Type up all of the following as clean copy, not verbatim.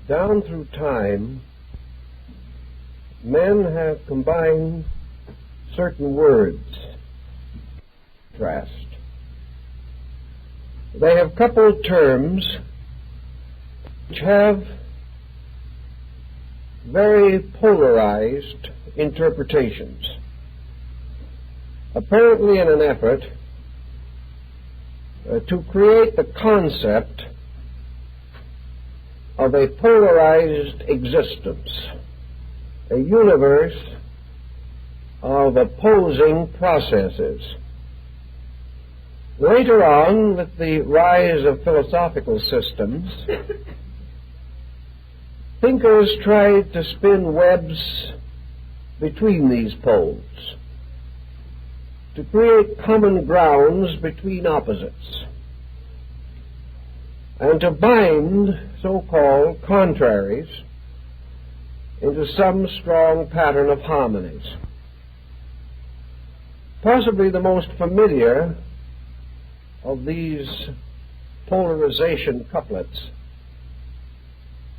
Down through time, men have combined certain words, contrast. They have coupled terms which have very polarized interpretations, apparently in an effort to create the concept of a polarized existence, a universe of opposing processes. Later on, with the rise of philosophical systems, thinkers tried to spin webs between these poles, to create common grounds between opposites, and to bind so-called contraries into some strong pattern of harmonies. Possibly the most familiar of these polarization couplets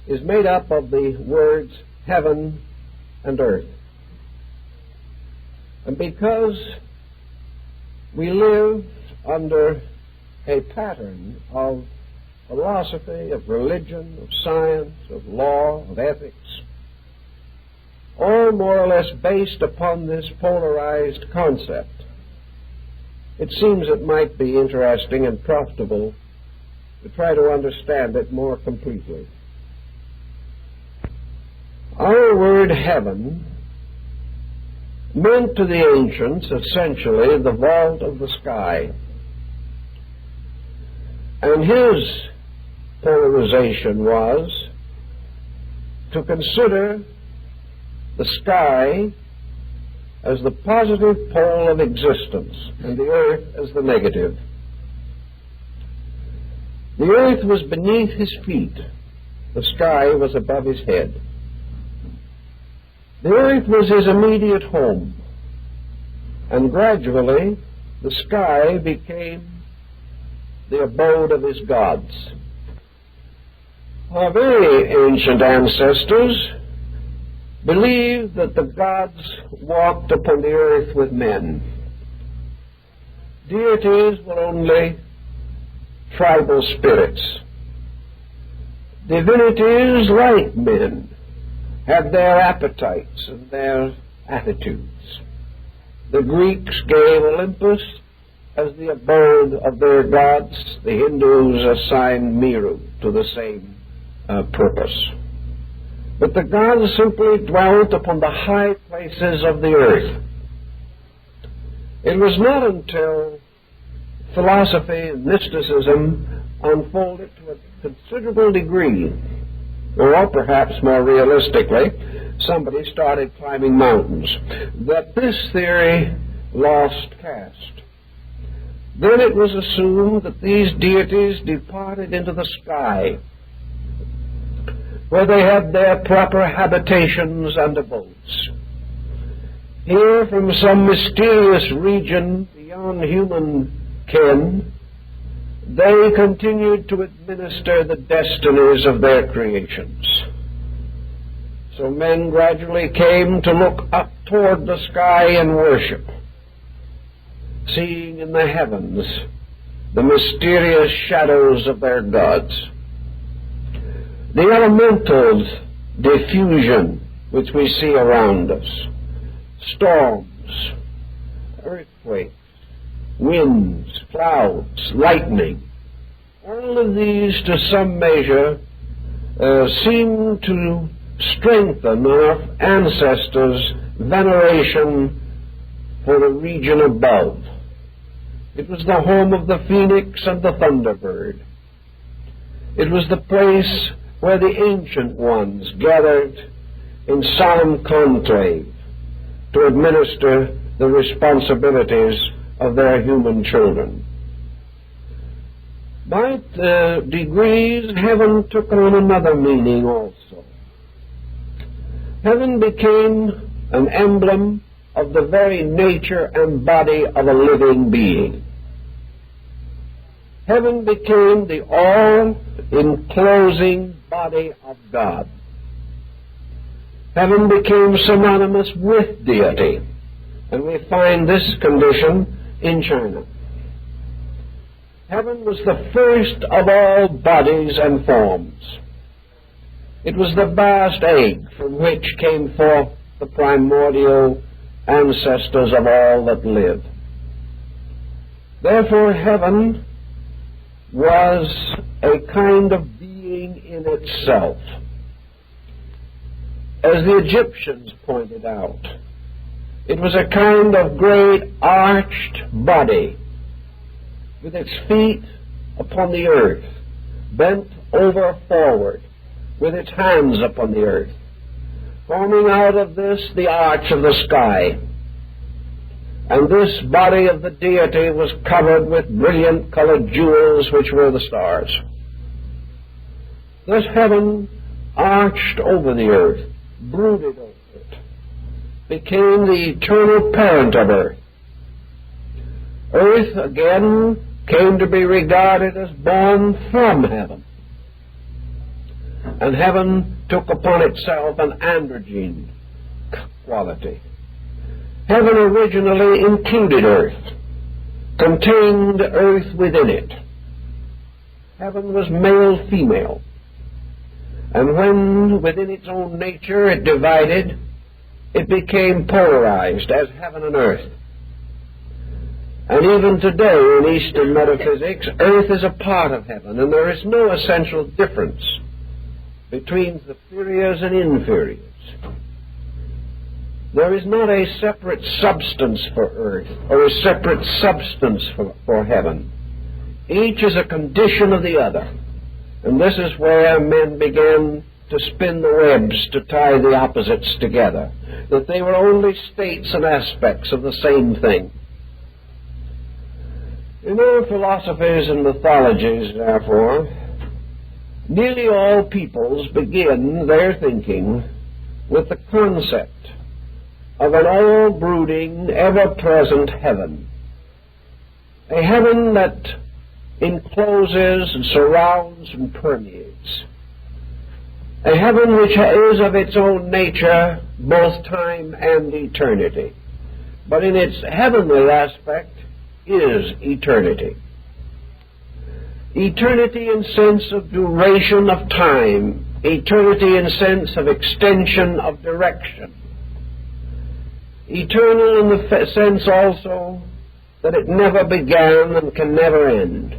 is made up of the words heaven and earth. And because we live under a pattern of philosophy, of religion, of science, of law, of ethics, all more or less based upon this polarized concept, it seems it might be interesting and profitable to try to understand it more completely. Our word heaven meant to the ancients essentially the vault of the sky. And his polarization was to consider the sky as the positive pole of existence and the earth as the negative. The earth was beneath his feet. The sky was above his head. The earth was his immediate home, and gradually the sky became the abode of his gods. Our very ancient ancestors believed that the gods walked upon the earth with men. Deities were only tribal spirits. Divinities, like men, had their appetites and their attitudes. The Greeks gave Olympus as the abode of their gods. The Hindus assigned Meru to the same purpose. But the gods simply dwelt upon the high places of the earth. It was not until philosophy and mysticism unfolded to a considerable degree, or perhaps more realistically, somebody started climbing mountains, that this theory lost caste. Then it was assumed that these deities departed into the sky, where they had their proper habitations and abodes. Here, from some mysterious region beyond human ken, they continued to administer the destinies of their creations. So men gradually came to look up toward the sky in worship, seeing in the heavens the mysterious shadows of their gods. The elemental diffusion which we see around us, storms, earthquakes, winds, clouds, lightning, all of these to some measure seem to strengthen our ancestors' veneration for the region above. It was the home of the phoenix and the thunderbird. It was the place where the ancient ones gathered in solemn conclave to administer the responsibilities of their human children. By degrees, heaven took on another meaning also. Heaven became an emblem of the very nature and body of a living being. Heaven became the all-enclosing body of God. Heaven became synonymous with deity, and we find this condition in China. Heaven was the first of all bodies and forms. It was the vast egg from which came forth the primordial ancestors of all that live. Therefore, heaven was a kind of being in itself. As the Egyptians pointed out, it was a kind of great arched body with its feet upon the earth, bent over forward, with its hands upon the earth, forming out of this the arch of the sky. And this body of the deity was covered with brilliant colored jewels, which were the stars. Thus heaven arched over the earth, brooded over it, became the eternal parent of earth. Earth, again, came to be regarded as born from heaven. And heaven took upon itself an androgyne quality. Heaven originally included earth, contained earth within it. Heaven was male-female. And when within its own nature it divided, it became polarized as heaven and earth. And even today in Eastern metaphysics, earth is a part of heaven, and there is no essential difference between superiors and inferiors. There is not a separate substance for earth or a separate substance for heaven. Each is a condition of the other. And this is where men began to spin the webs to tie the opposites together, that they were only states and aspects of the same thing. In our philosophies and mythologies, therefore, nearly all peoples begin their thinking with the concept of an all-brooding, ever-present heaven. A heaven that encloses and surrounds and permeates. A heaven which is of its own nature both time and eternity, but in its heavenly aspect is eternity. Eternity in sense of duration of time, eternity in sense of extension of direction, eternal in the sense also that it never began and can never end,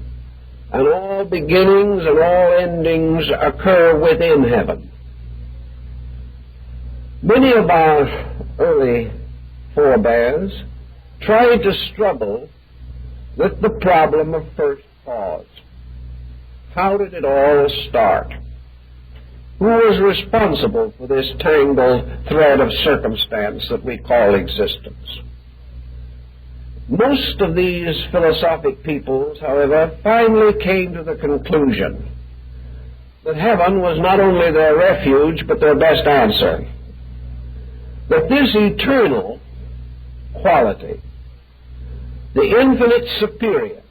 and all beginnings and all endings occur within heaven. Many of our early forebears tried to struggle with the problem of first cause. How did it all start? Who was responsible for this tangled thread of circumstance that we call existence? Most of these philosophic peoples, however, finally came to the conclusion that heaven was not only their refuge, but their best answer. That this eternal quality, the infinite superior,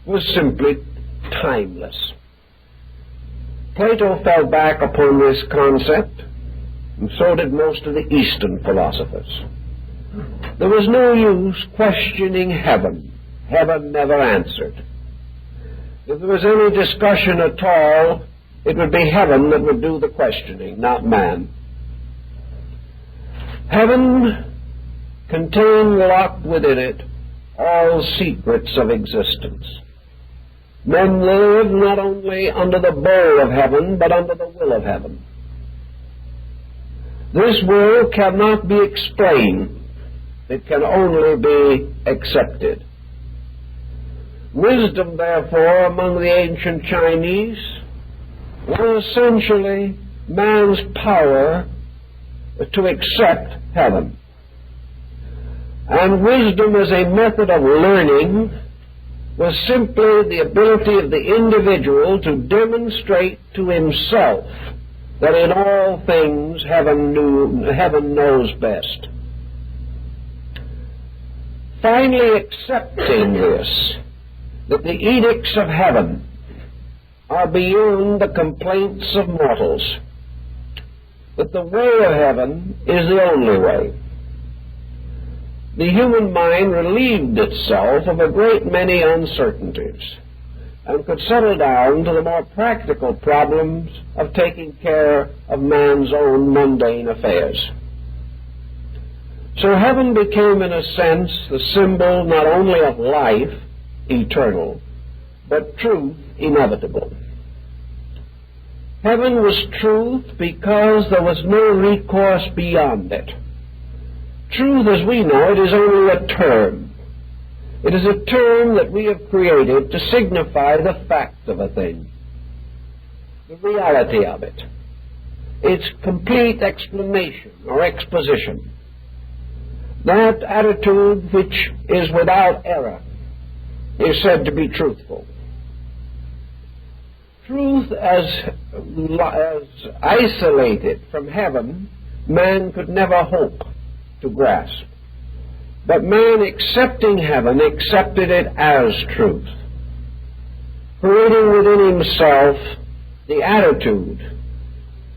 was simply timeless. Plato fell back upon this concept, and so did most of the Eastern philosophers. There was no use questioning heaven. Heaven never answered. If there was any discussion at all, it would be heaven that would do the questioning, not man. Heaven contained locked within it all secrets of existence. Men live not only under the bow of heaven, but under the will of heaven. This will cannot be explained. It can only be accepted. Wisdom, therefore, among the ancient Chinese was essentially man's power to accept heaven. And wisdom as a method of learning was simply the ability of the individual to demonstrate to himself that in all things heaven knows best. Finally accepting this, that the edicts of heaven are beyond the complaints of mortals, that the way of heaven is the only way. The human mind relieved itself of a great many uncertainties and could settle down to the more practical problems of taking care of man's own mundane affairs. So heaven became, in a sense, the symbol not only of life, eternal, but truth, inevitable. Heaven was truth because there was no recourse beyond it. Truth, as we know it, is only a term. It is a term that we have created to signify the fact of a thing, the reality of it, its complete explanation or exposition. That attitude which is without error is said to be truthful. Truth as isolated from heaven, man could never hope to grasp. But man, accepting heaven, accepted it as truth, creating within himself the attitude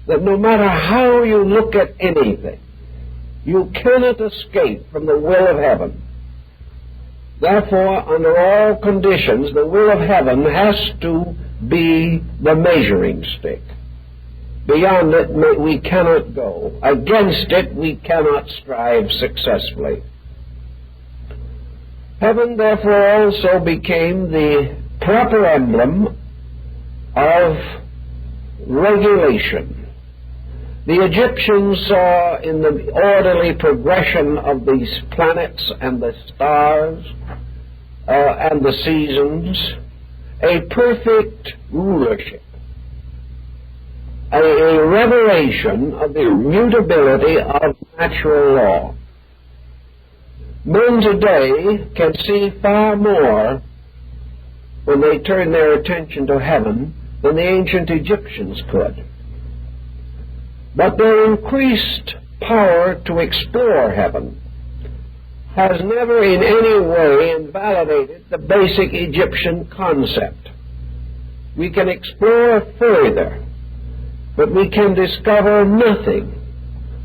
that no matter how you look at anything, you cannot escape from the will of heaven. Therefore, under all conditions, the will of heaven has to be the measuring stick. Beyond it, we cannot go. Against it, we cannot strive successfully. Heaven, therefore, also became the proper emblem of regulation. The Egyptians saw in the orderly progression of these planets and the stars and the seasons a perfect rulership, a revelation of the immutability of natural law. Men today can see far more when they turn their attention to heaven than the ancient Egyptians could. But their increased power to explore heaven has never in any way invalidated the basic Egyptian concept. We can explore further, but we can discover nothing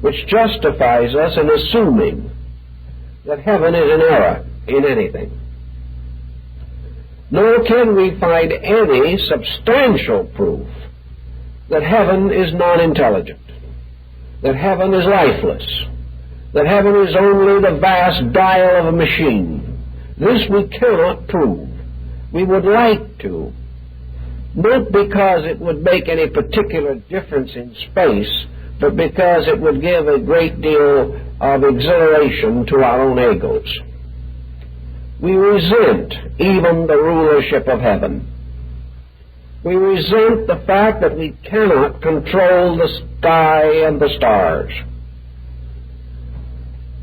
which justifies us in assuming that heaven is an error in anything. Nor can we find any substantial proof that heaven is non-intelligent, that heaven is lifeless, that heaven is only the vast dial of a machine. This we cannot prove. We would like to, not because it would make any particular difference in space, but because it would give a great deal of exhilaration to our own egos. We resent even the rulership of heaven. We resent the fact that we cannot control the sky and the stars.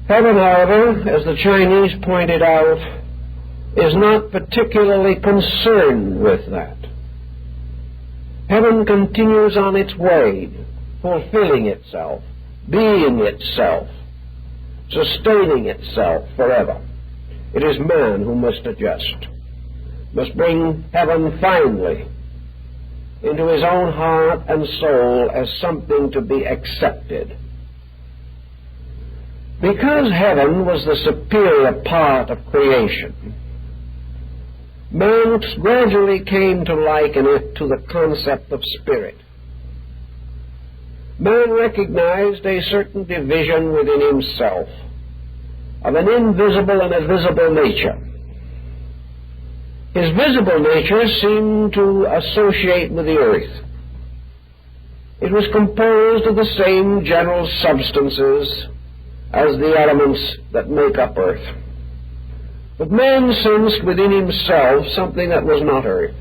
Heaven, however, as the Chinese pointed out, is not particularly concerned with that. Heaven continues on its way, fulfilling itself, being itself, sustaining itself forever. It is man who must adjust, must bring heaven finally into his own heart and soul as something to be accepted. Because heaven was the superior part of creation, man gradually came to liken it to the concept of spirit. Man recognized a certain division within himself of an invisible and a visible nature. His visible nature seemed to associate with the earth. It was composed of the same general substances as the elements that make up earth. But man sensed within himself something that was not earth,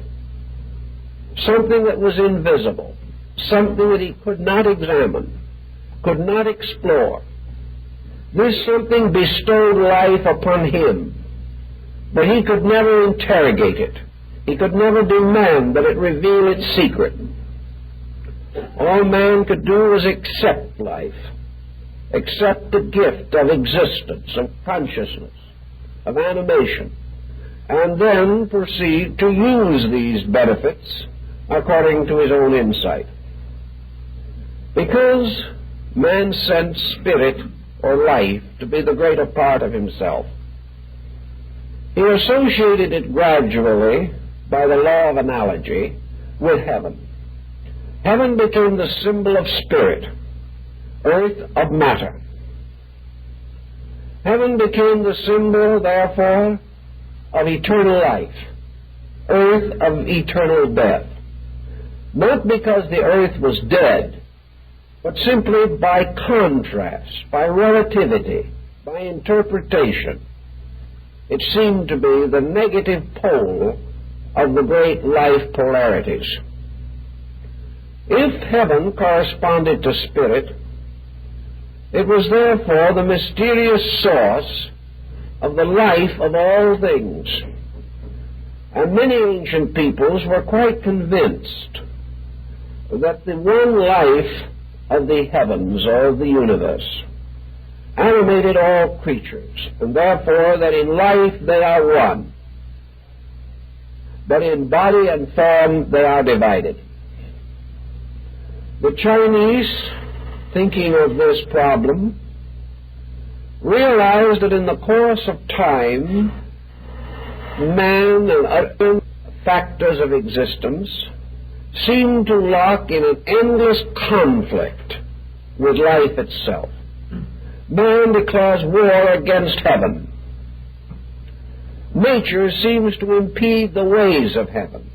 something that was invisible, something that he could not examine, could not explore. This something bestowed life upon him, but he could never interrogate it. He could never demand that it reveal its secret. All man could do was accept life, accept the gift of existence, of consciousness, of animation, and then proceed to use these benefits according to his own insight. Because man sensed spirit or life to be the greater part of himself, he associated it gradually, by the law of analogy, with heaven. Heaven became the symbol of spirit, earth of matter. Heaven became the symbol, therefore, of eternal life, earth of eternal death. Not because the earth was dead, but simply by contrast, by relativity, by interpretation. It seemed to be the negative pole of the great life polarities. If heaven corresponded to spirit, it was therefore the mysterious source of the life of all things. And many ancient peoples were quite convinced that the one life of the heavens or of the universe animated all creatures, and therefore that in life they are one, but in body and form they are divided. The Chinese, thinking of this problem, realized that in the course of time, man and other factors of existence seem to lock in an endless conflict with life itself. Man declares war against heaven. Nature seems to impede the ways of heaven,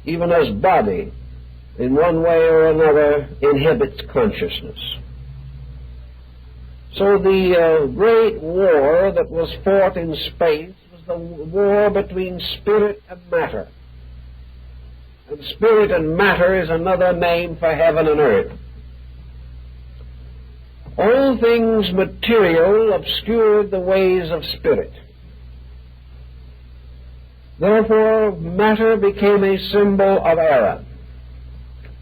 even as body, in one way or another, inhibits consciousness. So the great war that was fought in space was the war between spirit and matter. And spirit and matter is another name for heaven and earth. All things material obscured the ways of spirit. Therefore, matter became a symbol of error,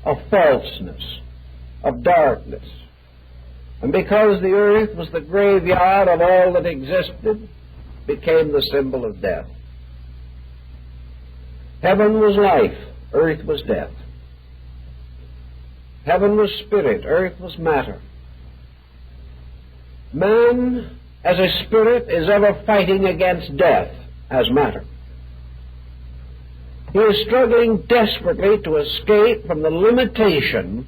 of falseness, of darkness. And because the earth was the graveyard of all that existed, became the symbol of death. Heaven was life, earth was death. Heaven was spirit, earth was matter. Man, as a spirit, is ever fighting against death as matter. He is struggling desperately to escape from the limitations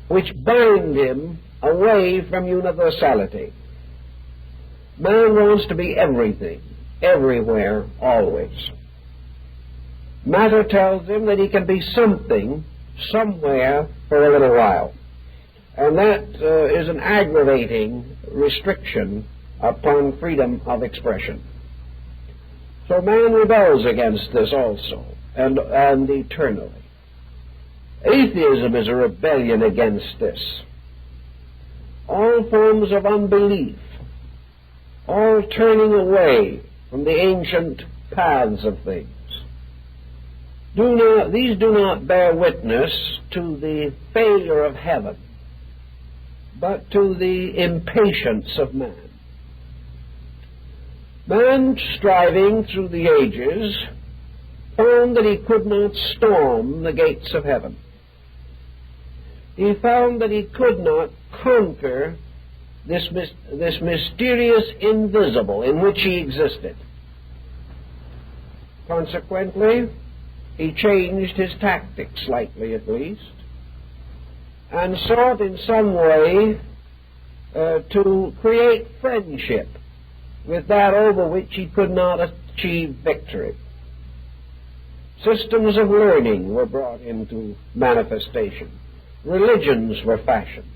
which bind him away from universality. Man wants to be everything, everywhere, always. Matter tells him that he can be something, somewhere, for a little while. And that is an aggravating restriction upon freedom of expression. So man rebels against this also, and eternally. Atheism is a rebellion against this. All forms of unbelief, all turning away from the ancient paths of things, these do not bear witness to the failure of heaven, but to the impatience of man. Man, striving through the ages, found that he could not storm the gates of heaven. He found that he could not conquer this mysterious invisible in which he existed. Consequently, he changed his tactics slightly at least, and sought in some way to create friendship with that over which he could not achieve victory. Systems of learning were brought into manifestation. Religions were fashioned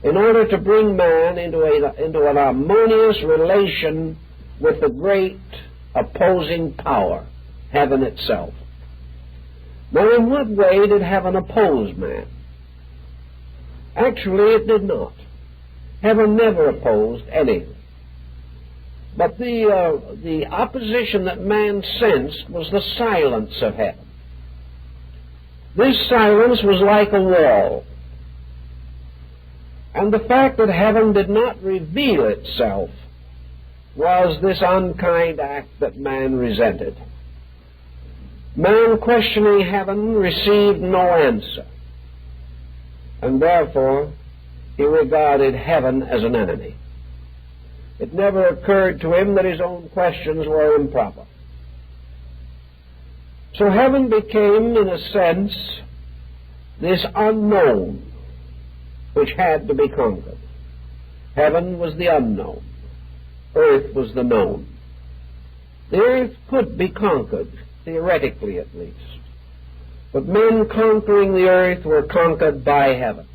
in order to bring man into an harmonious relation with the great opposing power, heaven itself. Now, in what way did heaven oppose man? Actually, it did not. Heaven never opposed anything. But the opposition that man sensed was the silence of heaven. This silence was like a wall. And the fact that heaven did not reveal itself was this unkind act that man resented. Man, questioning heaven, received no answer, and therefore he regarded heaven as an enemy. It never occurred to him that his own questions were improper. So heaven became, in a sense, this unknown which had to be conquered. Heaven was the unknown. Earth was the known. The earth could be conquered, theoretically at least. But men conquering the earth were conquered by heaven.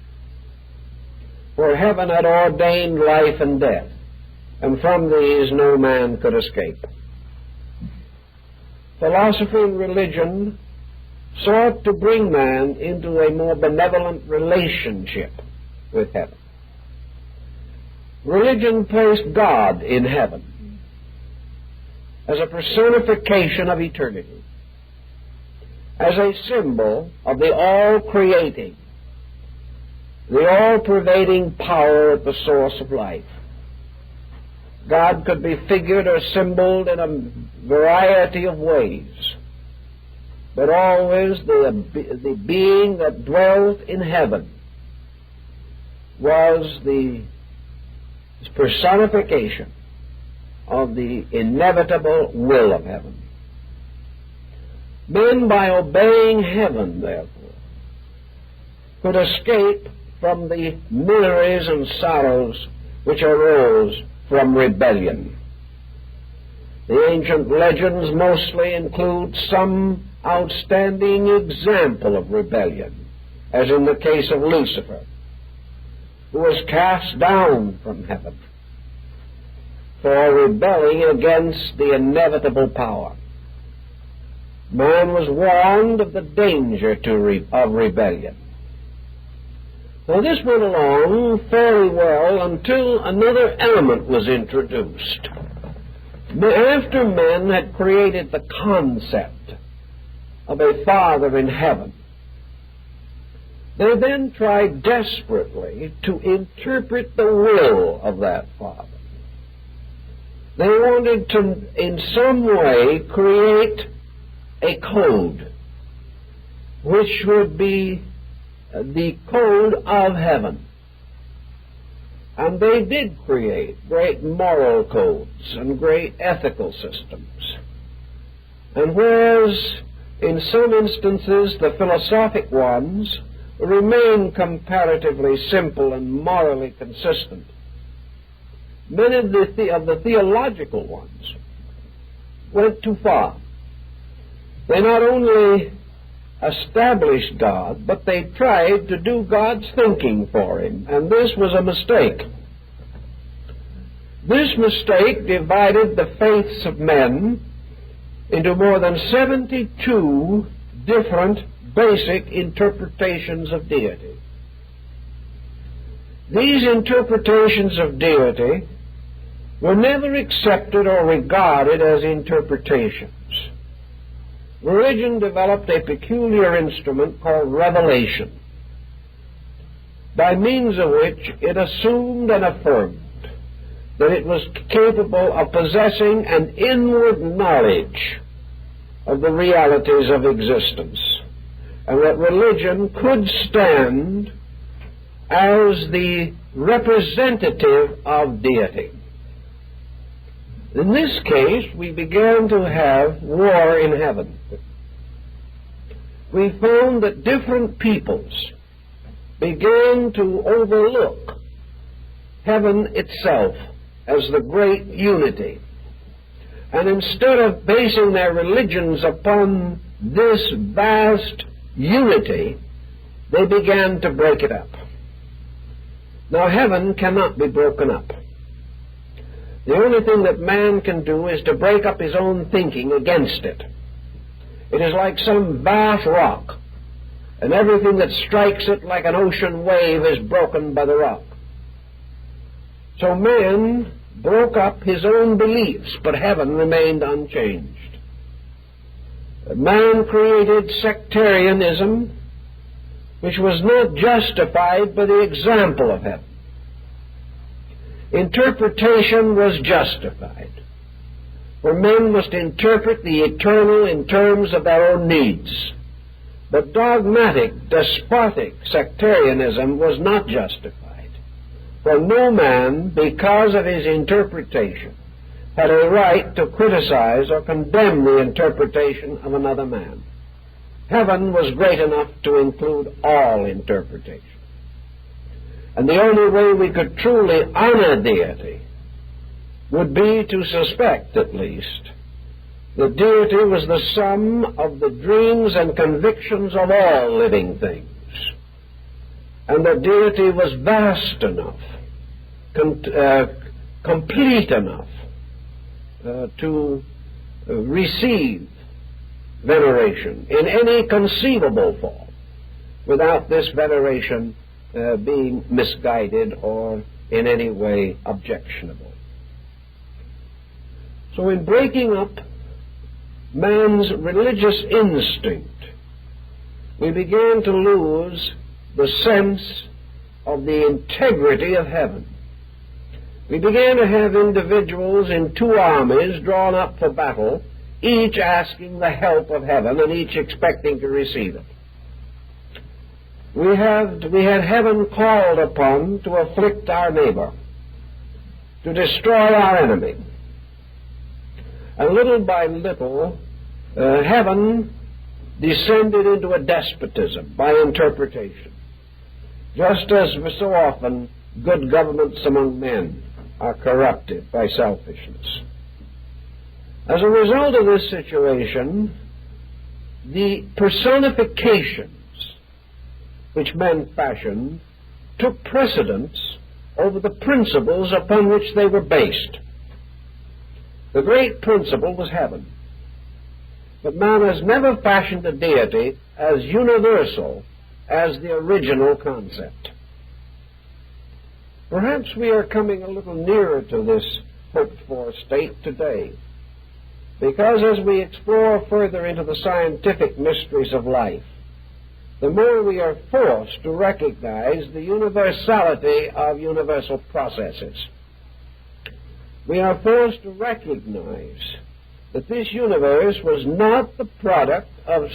For heaven had ordained life and death, and from these no man could escape. Philosophy and religion sought to bring man into a more benevolent relationship with heaven. Religion placed God in heaven as a personification of eternity, as a symbol of the all-creating, the all-pervading power at the source of life. God could be figured or symboled in a variety of ways, but always the being that dwelt in heaven was the personification of the inevitable will of heaven. Men, by obeying heaven, therefore, could escape from the miseries and sorrows which arose from rebellion. The ancient legends mostly include some outstanding example of rebellion, as in the case of Lucifer, who was cast down from heaven for rebelling against the inevitable power. Man was warned of the danger of rebellion. Now, this went along fairly well until another element was introduced. After men had created the concept of a Father in heaven, they then tried desperately to interpret the will of that Father. They wanted to, in some way, create a code which would be the code of heaven. And they did create great moral codes and great ethical systems. And whereas in some instances the philosophic ones remain comparatively simple and morally consistent, many of the theological ones went too far. They not only established God, but they tried to do God's thinking for him, and this was a mistake. This mistake divided the faiths of men into more than 72 different basic interpretations of deity. These interpretations of deity were never accepted or regarded as interpretations. Religion developed a peculiar instrument called revelation, by means of which it assumed and affirmed that it was capable of possessing an inward knowledge of the realities of existence, and that religion could stand as the representative of deity. In this case, we began to have war in heaven. We found that different peoples began to overlook heaven itself as the great unity. And instead of basing their religions upon this vast unity, they began to break it up. Now, heaven cannot be broken up. The only thing that man can do is to break up his own thinking against it. It is like some vast rock, and everything that strikes it like an ocean wave is broken by the rock. So man broke up his own beliefs, but heaven remained unchanged. Man created sectarianism, which was not justified by the example of heaven. Interpretation was justified. for men must interpret the eternal in terms of their own needs. But dogmatic, despotic sectarianism was not justified, for no man, because of his interpretation, had a right to criticize or condemn the interpretation of another man. Heaven was great enough to include all interpretation. And the only way we could truly honor deity would be to suspect, at least, that deity was the sum of the dreams and convictions of all living things, and that deity was vast enough, complete enough to receive veneration in any conceivable form, without this veneration being misguided or in any way objectionable. So in breaking up man's religious instinct, we began to lose the sense of the integrity of heaven. We began to have individuals in two armies drawn up for battle, each asking the help of heaven and each expecting to receive it. We had heaven called upon to afflict our neighbor, to destroy our enemy. And little by little, heaven descended into a despotism by interpretation, just as so often good governments among men are corrupted by selfishness. As a result of this situation, the personifications which men fashioned took precedence over the principles upon which they were based. The great principle was heaven. But man has never fashioned a deity as universal as the original concept. Perhaps we are coming a little nearer to this hoped-for state today, because as we explore further into the scientific mysteries of life, the more we are forced to recognize the universality of universal processes. We are forced to recognize that this universe was not the product of,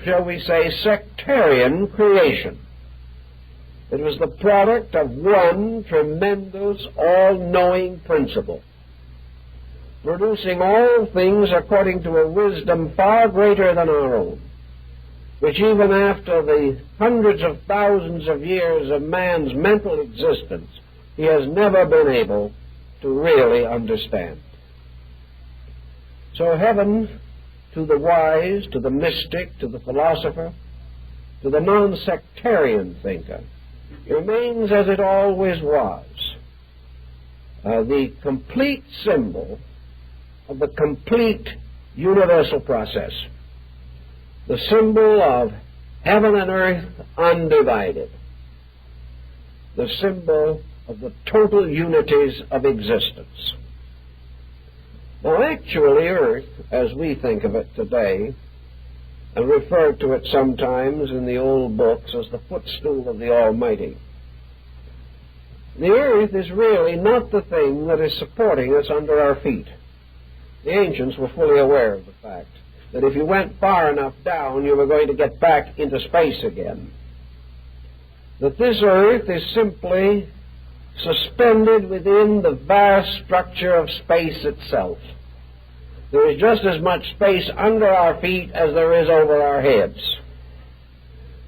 shall we say, sectarian creation. It was the product of one tremendous, all-knowing principle, producing all things according to a wisdom far greater than our own, which even after the hundreds of thousands of years of man's mental existence, he has never been able to really understand. So heaven, to the wise, to the mystic, to the philosopher, to the non-sectarian thinker, remains as it always was, the complete symbol of the complete universal process, the symbol of heaven and earth undivided, the symbol of the total unities of existence. Now, actually, earth, as we think of it today, and refer to it sometimes in the old books as the footstool of the Almighty, the earth is really not the thing that is supporting us under our feet. The ancients were fully aware of the fact that if you went far enough down, you were going to get back into space again. That this earth is simply suspended within the vast structure of space itself. There is just as much space under our feet as there is over our heads.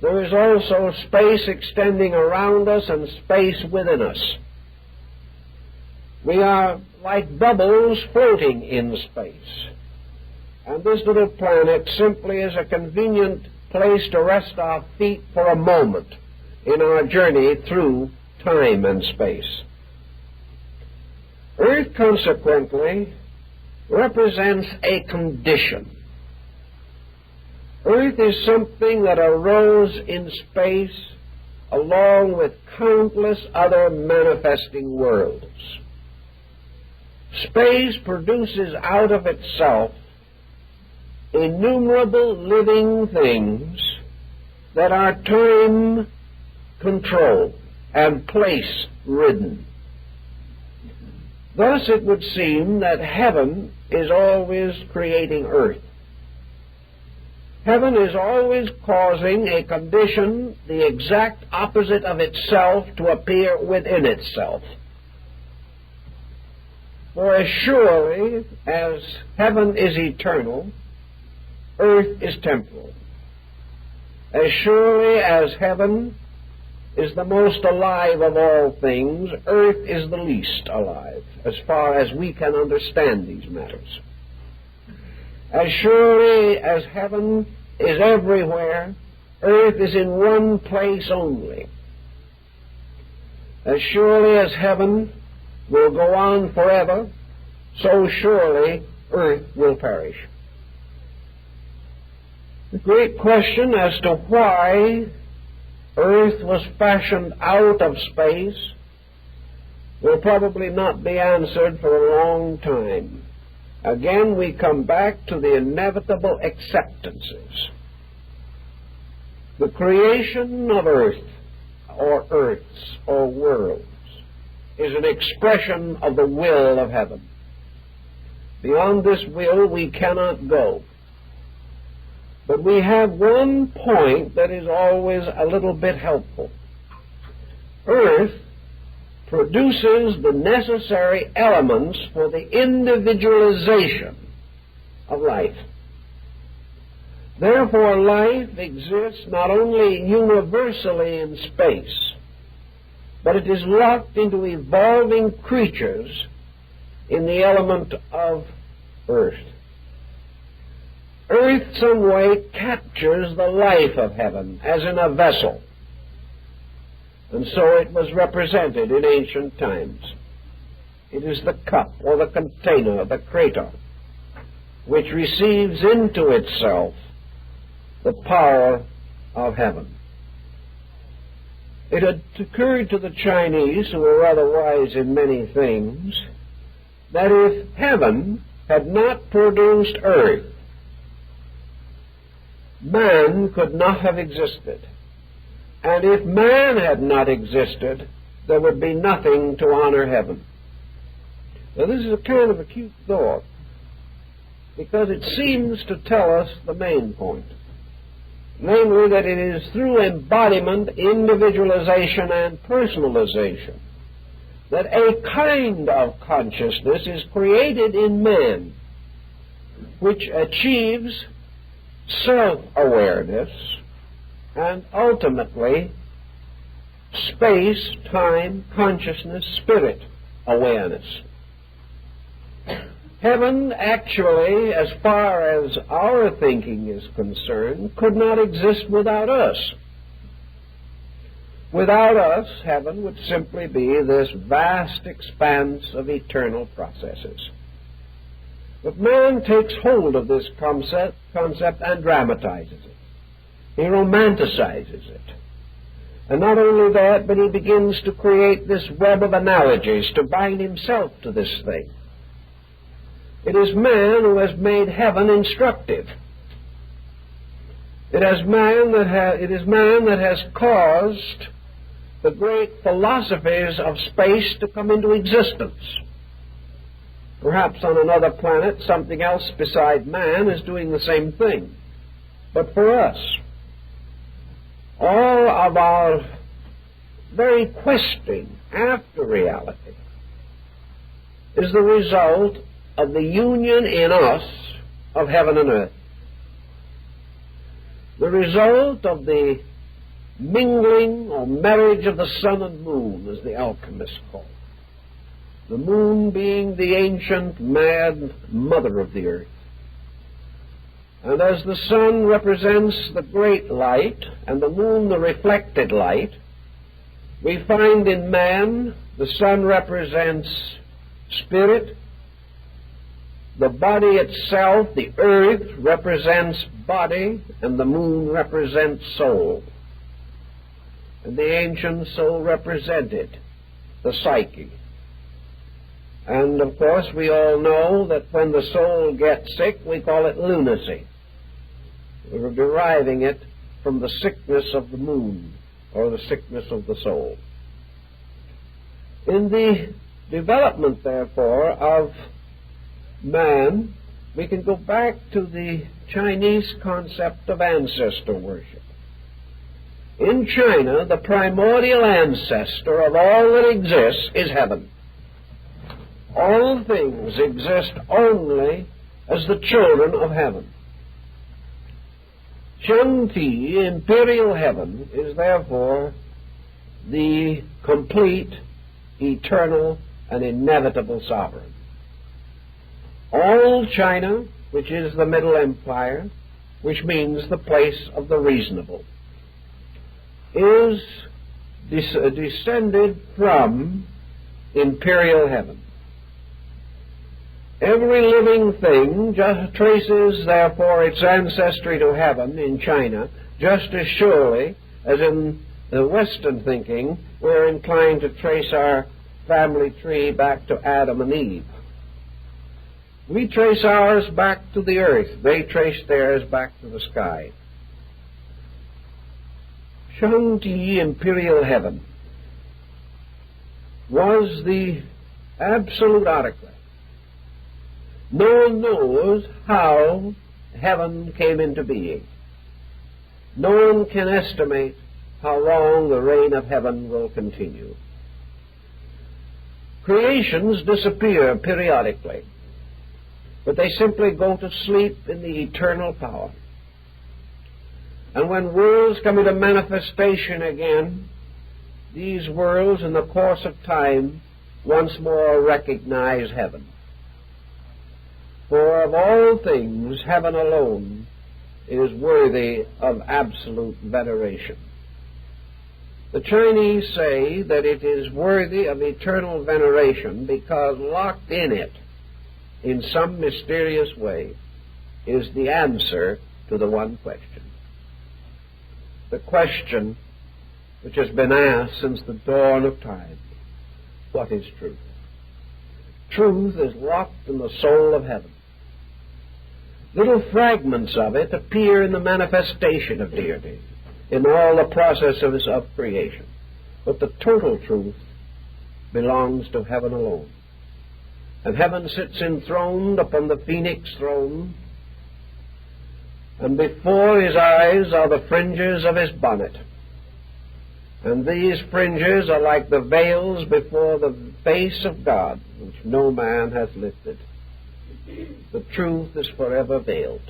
There is also space extending around us and space within us. We are like bubbles floating in space. And this little planet simply is a convenient place to rest our feet for a moment in our journey through time and space. Earth, consequently, represents a condition. Earth is something that arose in space along with countless other manifesting worlds. Space produces out of itself innumerable living things that are time-controlled and place-ridden. Thus it would seem that heaven is always creating earth. Heaven is always causing a condition, the exact opposite of itself, to appear within itself. For as surely as heaven is eternal, earth is temporal. As surely as heaven is the most alive of all things, earth is the least alive, as far as we can understand these matters. As surely as heaven is everywhere, earth is in one place only. As surely as heaven will go on forever, so surely earth will perish. The great question as to why earth was fashioned out of space will probably not be answered for a long time. Again, we come back to the inevitable acceptances. The creation of earth, or earths, or worlds, is an expression of the will of heaven. Beyond this will we cannot go. But we have one point that is always a little bit helpful. Earth produces the necessary elements for the individualization of life. Therefore, life exists not only universally in space, but it is locked into evolving creatures in the element of earth. Earth, some way, captures the life of heaven, as in a vessel. And so it was represented in ancient times. It is the cup, or the container, the crater, which receives into itself the power of heaven. It had occurred to the Chinese, who were rather wise in many things, that if heaven had not produced earth, man could not have existed. And if man had not existed, there would be nothing to honor heaven. Now, this is a kind of a cute thought, because it seems to tell us the main point. Namely, that it is through embodiment, individualization, and personalization that a kind of consciousness is created in man, which achieves self-awareness and ultimately space, time, consciousness, spirit awareness. Heaven, actually, as far as our thinking is concerned, could not exist without us. Without us, heaven would simply be this vast expanse of eternal processes. But man takes hold of this concept and dramatizes it. He romanticizes it. And not only that, but he begins to create this web of analogies to bind himself to this thing. It is man who has made heaven instructive. It is man that has caused the great philosophies of space to come into existence. Perhaps on another planet, something else beside man is doing the same thing. But for us, all of our very questing after reality is the result of the union in us of heaven and earth. The result of the mingling or marriage of the sun and moon, as the alchemists call it. The moon being the ancient, mad mother of the earth. And as the sun represents the great light, and the moon the reflected light, we find in man the sun represents spirit, the body itself, the earth, represents body, and the moon represents soul. And the ancient soul represented the psyche. And, of course, we all know that when the soul gets sick, we call it lunacy. We're deriving it from the sickness of the moon, or the sickness of the soul. In the development, therefore, of man, we can go back to the Chinese concept of ancestor worship. In China, the primordial ancestor of all that exists is heaven. All things exist only as the children of heaven. Shang-Ti, imperial heaven, is therefore the complete, eternal, and inevitable sovereign. All China, which is the Middle Empire, which means the place of the reasonable, is descended from imperial heaven. Every living thing just traces, therefore, its ancestry to heaven in China, just as surely as in the Western thinking we're inclined to trace our family tree back to Adam and Eve. We trace ours back to the earth. They trace theirs back to the sky. Shang-Ti, imperial heaven, was the absolute article. No one knows how heaven came into being. No one can estimate how long the reign of heaven will continue. Creations disappear periodically, but they simply go to sleep in the eternal power. And when worlds come into manifestation again, these worlds in the course of time once more recognize heaven. For of all things, heaven alone is worthy of absolute veneration. The Chinese say that it is worthy of eternal veneration because locked in it, in some mysterious way, is the answer to the one question. The question which has been asked since the dawn of time: what is truth? Truth is locked in the soul of heaven. Little fragments of it appear in the manifestation of deity, in all the processes of creation. But the total truth belongs to heaven alone. And heaven sits enthroned upon the phoenix throne, and before his eyes are the fringes of his bonnet. And these fringes are like the veils before the face of God, which no man hath lifted. The truth is forever veiled.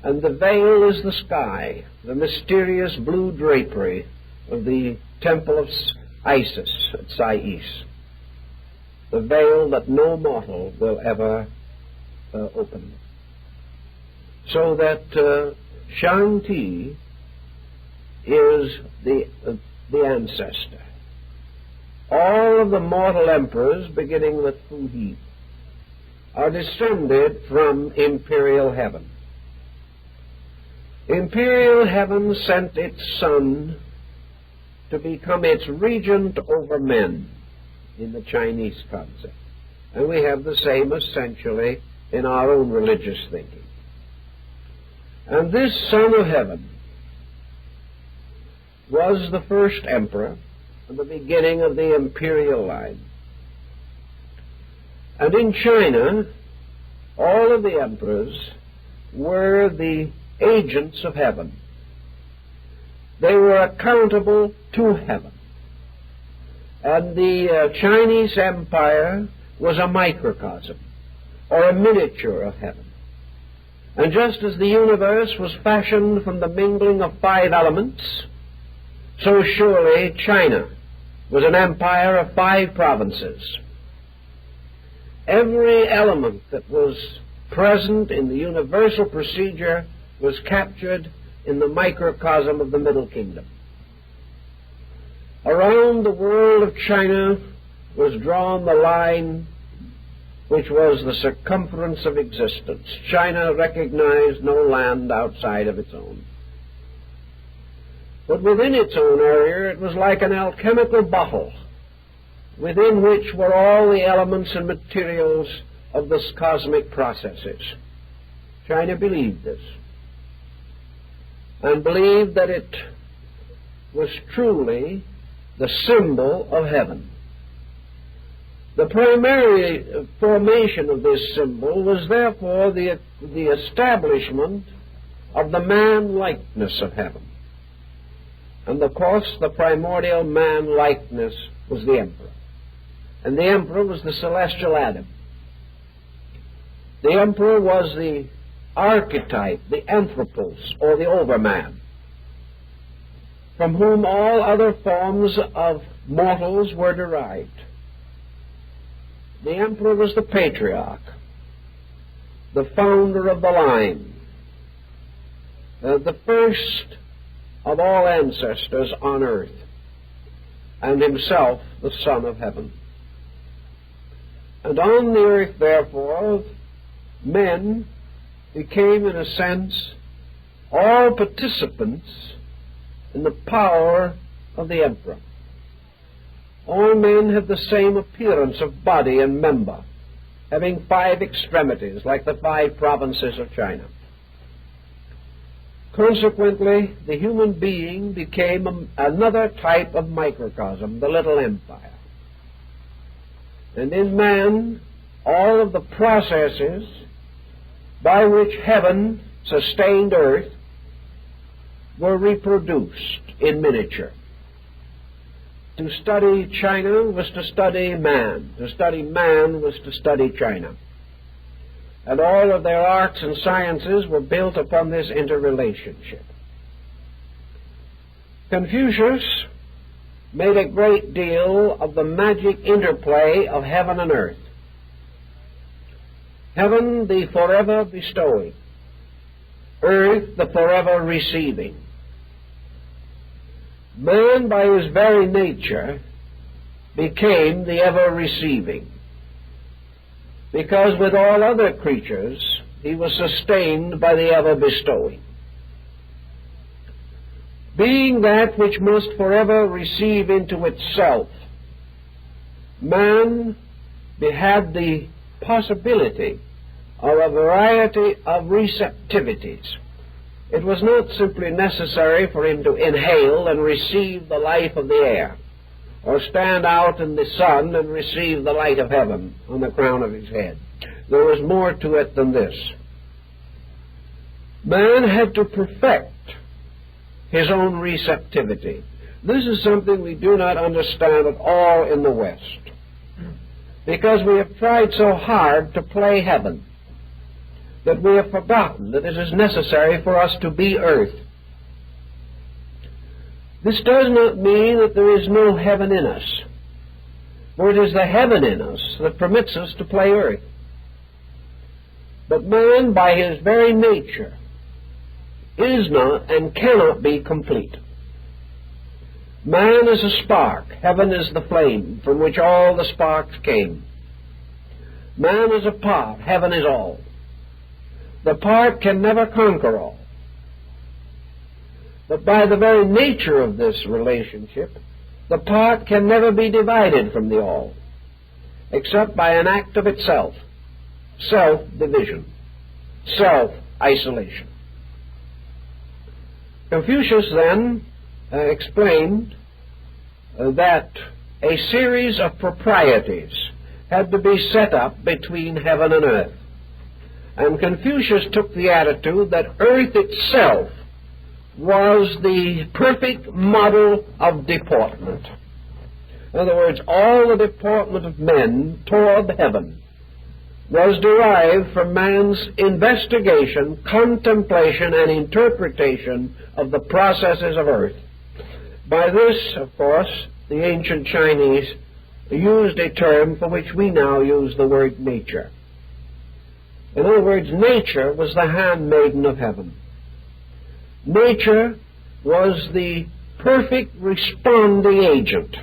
And the veil is the sky, the mysterious blue drapery of the temple of Isis at Sais, the veil that no mortal will ever open. So that Shang-Ti is the ancestor. All of the mortal emperors, beginning with Fu He, are descended from imperial heaven. Imperial heaven sent its son to become its regent over men in the Chinese concept. And we have the same essentially in our own religious thinking. And this son of heaven was the first emperor and the beginning of the imperial line. And in China, all of the emperors were the agents of heaven. They were accountable to heaven. And the Chinese empire was a microcosm, or a miniature of heaven. And just as the universe was fashioned from the mingling of 5 elements, so surely China was an empire of 5 provinces. Every element that was present in the universal procedure was captured in the microcosm of the Middle Kingdom. Around the world of China was drawn the line which was the circumference of existence. China recognized no land outside of its own. But within its own area, it was like an alchemical bottle, within which were all the elements and materials of the cosmic processes. China believed this, and believed that it was truly the symbol of heaven. The primary formation of this symbol was therefore the establishment of the man-likeness of heaven. And of course, the primordial man-likeness was the emperor. And the emperor was the celestial Adam. The emperor was the archetype, the anthropos, or the overman, from whom all other forms of mortals were derived. The emperor was the patriarch, the founder of the line, the first of all ancestors on earth, and himself the Son of Heaven. And on the earth, therefore, men became, in a sense, all participants in the power of the emperor. All men have the same appearance of body and member, having 5 extremities, like the 5 provinces of China. Consequently, the human being became another type of microcosm, the little empire. And in man, all of the processes by which heaven sustained earth were reproduced in miniature. To study China was to study man. To study man was to study China. And all of their arts and sciences were built upon this interrelationship. Confucius made a great deal of the magic interplay of heaven and earth. Heaven, the forever bestowing. Earth, the forever receiving. Man, by his very nature, became the ever-receiving, because with all other creatures, he was sustained by the ever-bestowing. Being that which must forever receive into itself, man had the possibility of a variety of receptivities. It was not simply necessary for him to inhale and receive the life of the air, or stand out in the sun and receive the light of heaven on the crown of his head. There was more to it than this. Man had to perfect his own receptivity. This is something we do not understand at all in the West, because we have tried so hard to play heaven that we have forgotten that it is necessary for us to be earth. This does not mean that there is no heaven in us, for it is the heaven in us that permits us to play earth. But man, by his very nature, is not and cannot be complete. Man is a spark, heaven is the flame from which all the sparks came. Man is a part, heaven is all. The part can never conquer all. But by the very nature of this relationship, the part can never be divided from the all, except by an act of itself, self-division, self-isolation. Confucius then explained that a series of proprieties had to be set up between heaven and earth. And Confucius took the attitude that earth itself was the perfect model of deportment. In other words, all the deportment of men toward heaven was derived from man's investigation, contemplation, and interpretation of the processes of earth. By this, of course, the ancient Chinese used a term for which we now use the word nature. In other words, nature was the handmaiden of heaven. Nature was the perfect responding agent.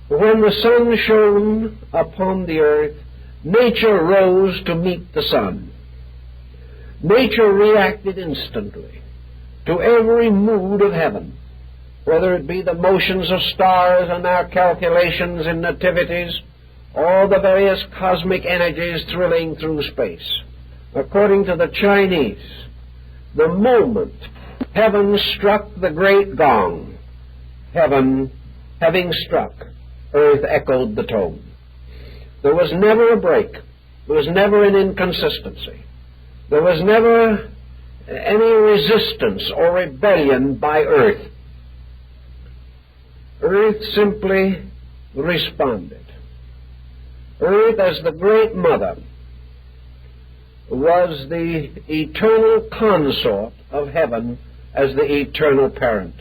When the sun shone upon the earth, nature rose to meet the sun. Nature reacted instantly to every mood of heaven, whether it be the motions of stars and their calculations in nativities, or the various cosmic energies thrilling through space. According to the Chinese, the moment heaven struck the great gong, heaven having struck, earth echoed the tone. There was never a break. There was never an inconsistency. There was never any resistance or rebellion by earth. Earth simply responded. Earth, as the great mother, was the eternal consort of heaven as the eternal parent.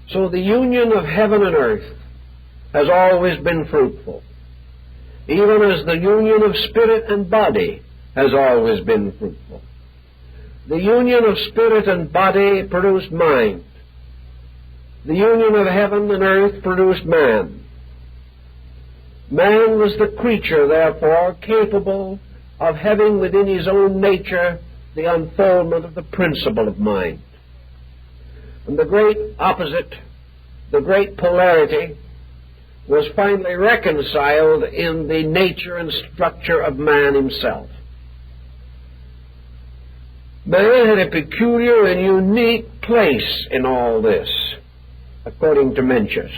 So the union of heaven and earth has always been fruitful, even as the union of spirit and body has always been fruitful. The union of spirit and body produced mind. The union of heaven and earth produced man. Man was the creature, therefore, capable of having within his own nature the unfoldment of the principle of mind. And the great opposite, the great polarity, was finally reconciled in the nature and structure of man himself. Man had a peculiar and unique place in all this, according to Mencius.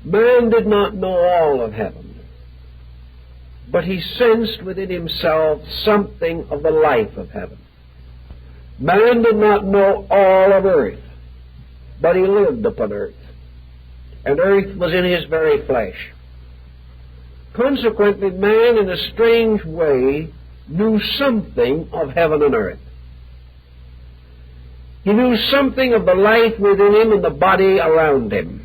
Man did not know all of heaven, but he sensed within himself something of the life of heaven. Man did not know all of earth, but he lived upon earth, and earth was in his very flesh. Consequently, man, in a strange way, knew something of heaven and earth. He knew something of the life within him and the body around him.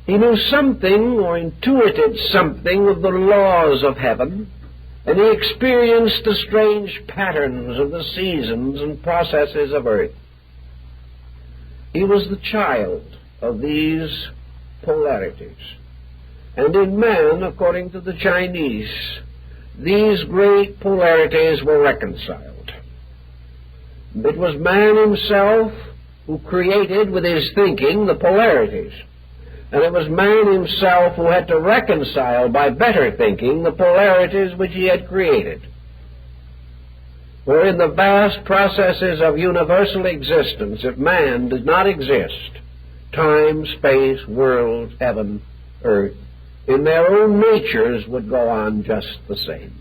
He knew something, or intuited something, of the laws of heaven, and he experienced the strange patterns of the seasons and processes of earth. He was the child of these polarities. And in man, according to the Chinese, these great polarities were reconciled. It was man himself who created with his thinking the polarities. And it was man himself who had to reconcile by better thinking the polarities which he had created. For in the vast processes of universal existence, if man did not exist, time, space, world, heaven, earth, in their own natures would go on just the same.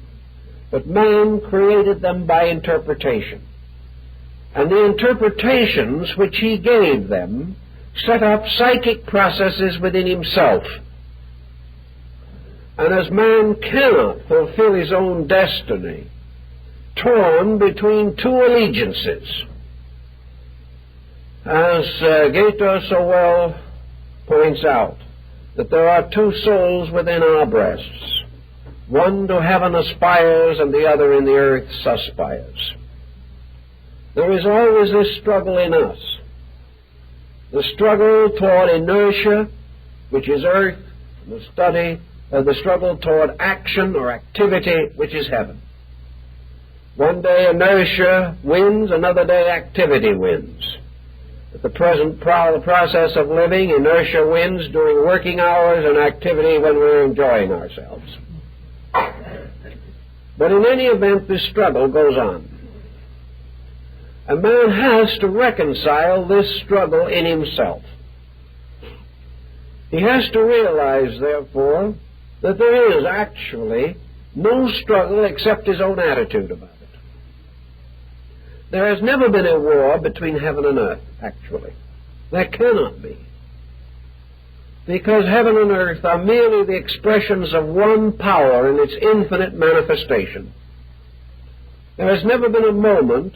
But man created them by interpretation. And the interpretations which he gave them set up psychic processes within himself. And as man cannot fulfill his own destiny, torn between two allegiances, as Goethe so well points out, that there are two souls within our breasts. One to heaven aspires, and the other in the earth suspires. There is always this struggle in us. The struggle toward inertia, which is earth, the struggle toward action or activity, which is heaven. One day inertia wins, another day activity wins. At the present process of living, inertia wins during working hours and activity when we're enjoying ourselves. But in any event, this struggle goes on. A man has to reconcile this struggle in himself. He has to realize, therefore, that there is actually no struggle except his own attitude about it. There has never been a war between heaven and earth, actually. There cannot be. Because heaven and earth are merely the expressions of one power in its infinite manifestation. There has never been a moment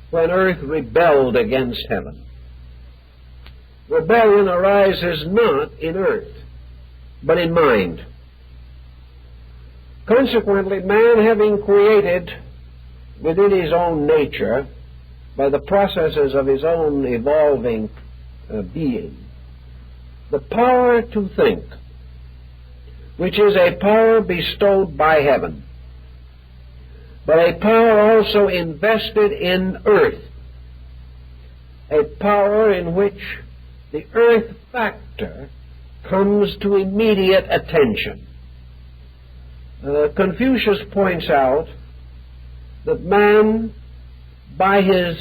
when earth rebelled against heaven. Rebellion arises not in earth, but in mind. Consequently, man, having created within his own nature, by the processes of his own evolving being, the power to think, which is a power bestowed by heaven, but a power also invested in earth, a power in which the earth factor comes to immediate attention. Confucius points out that man, by his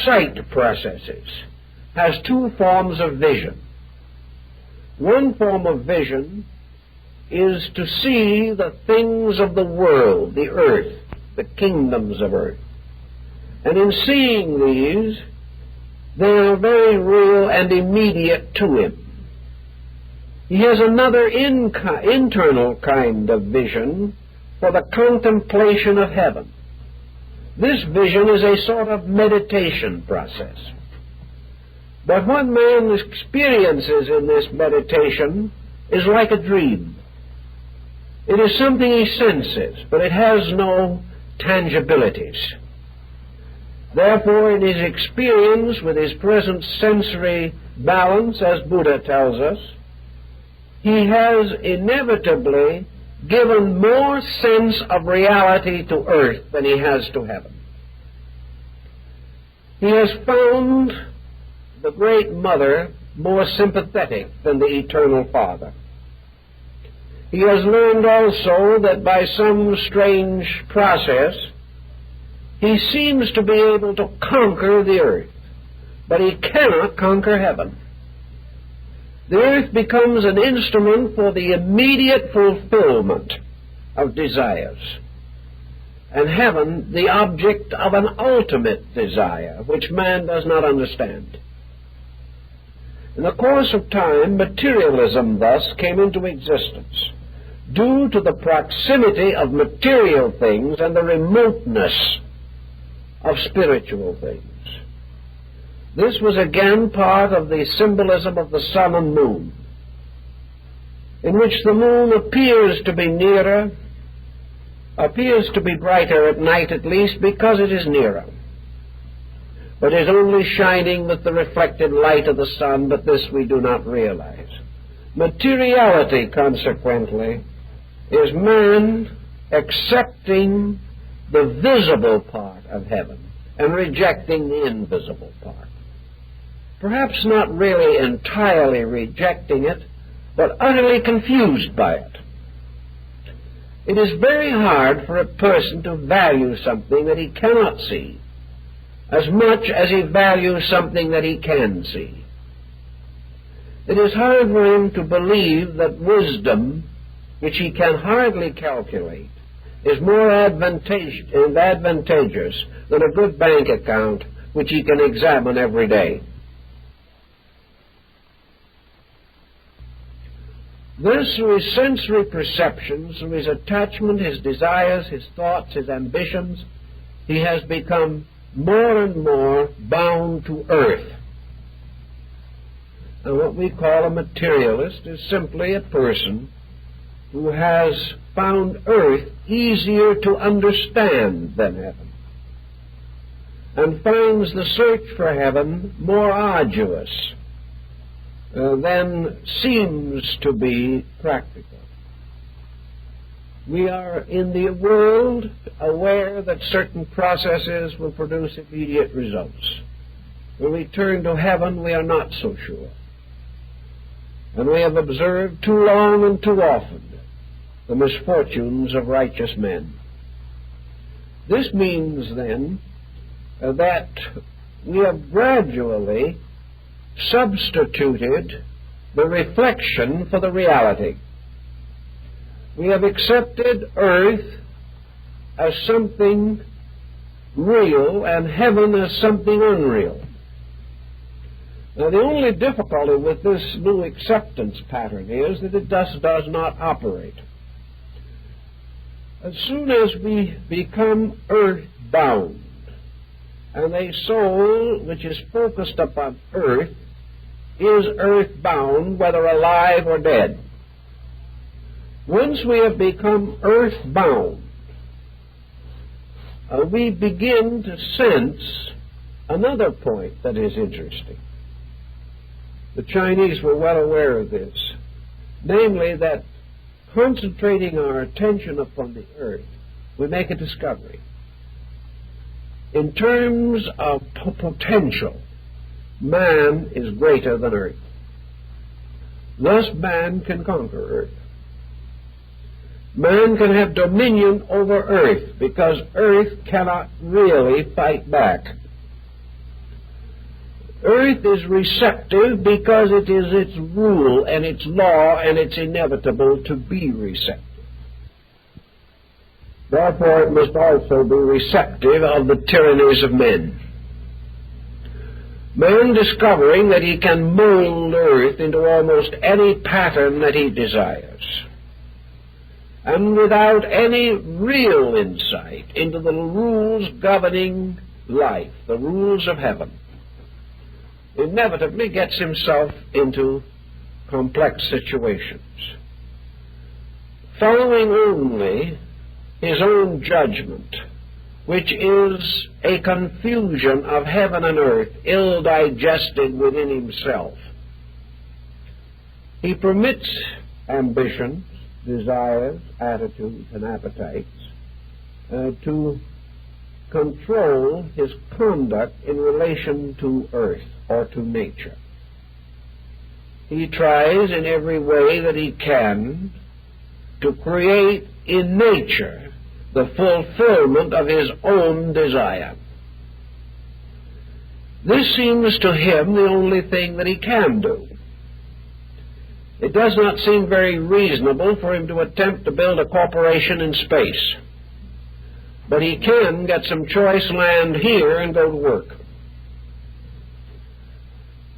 sight processes, has two forms of vision. One form of vision is to see the things of the world, the earth, the kingdoms of earth. And in seeing these, they are very real and immediate to him. He has another internal kind of vision for the contemplation of heaven. This vision is a sort of meditation process. But what man experiences in this meditation is like a dream. It is something he senses, but it has no tangibilities. Therefore, in his experience with his present sensory balance, as Buddha tells us, he has inevitably given more sense of reality to earth than he has to heaven. He has found the Great Mother more sympathetic than the Eternal Father. He has learned also that by some strange process, he seems to be able to conquer the earth, but he cannot conquer heaven. The earth becomes an instrument for the immediate fulfillment of desires, and heaven the object of an ultimate desire, which man does not understand. In the course of time, materialism thus came into existence, due to the proximity of material things and the remoteness of spiritual things. This was again part of the symbolism of the sun and moon, in which the moon appears to be nearer, appears to be brighter at night at least, because it is nearer, but is only shining with the reflected light of the sun, but this we do not realize. Materiality, consequently, is man accepting the visible part of heaven and rejecting the invisible part. Perhaps not really entirely rejecting it, but utterly confused by it. It is very hard for a person to value something that he cannot see as much as he values something that he can see. It is hard for him to believe that wisdom, which he can hardly calculate, is more advantageous than a good bank account which he can examine every day. Thus, through his sensory perceptions, through his attachment, his desires, his thoughts, his ambitions, he has become more and more bound to earth. And what we call a materialist is simply a person who has found earth easier to understand than heaven, and finds the search for heaven more arduous than seems to be practical. We are in the world aware that certain processes will produce immediate results. When we turn to heaven, we are not so sure. And we have observed too long and too often the misfortunes of righteous men. This means, then, that we have gradually substituted the reflection for the reality. We have accepted earth as something real and heaven as something unreal. Now, the only difficulty with this new acceptance pattern is that it does not operate. As soon as we become earth-bound, and a soul which is focused upon earth is earth-bound, whether alive or dead. Once we have become earth-bound, we begin to sense another point that is interesting. The Chinese were well aware of this, namely that concentrating our attention upon the earth, we make a discovery. In terms of potential, man is greater than earth. Thus man can conquer earth. Man can have dominion over earth, because earth cannot really fight back. Earth is receptive because it is its rule and its law, and it's inevitable to be receptive. Therefore, it must also be receptive of the tyrannies of men. Man discovering that he can mold earth into almost any pattern that he desires, and without any real insight into the rules governing life, the rules of heaven, inevitably gets himself into complex situations, following only his own judgment, which is a confusion of heaven and earth, ill-digested within himself. He permits ambitions, desires, attitudes, and appetites to control his conduct in relation to earth or to nature. He tries in every way that he can to create in nature the fulfillment of his own desire. This seems to him the only thing that he can do. It does not seem very reasonable for him to attempt to build a corporation in space, but he can get some choice land here and go to work.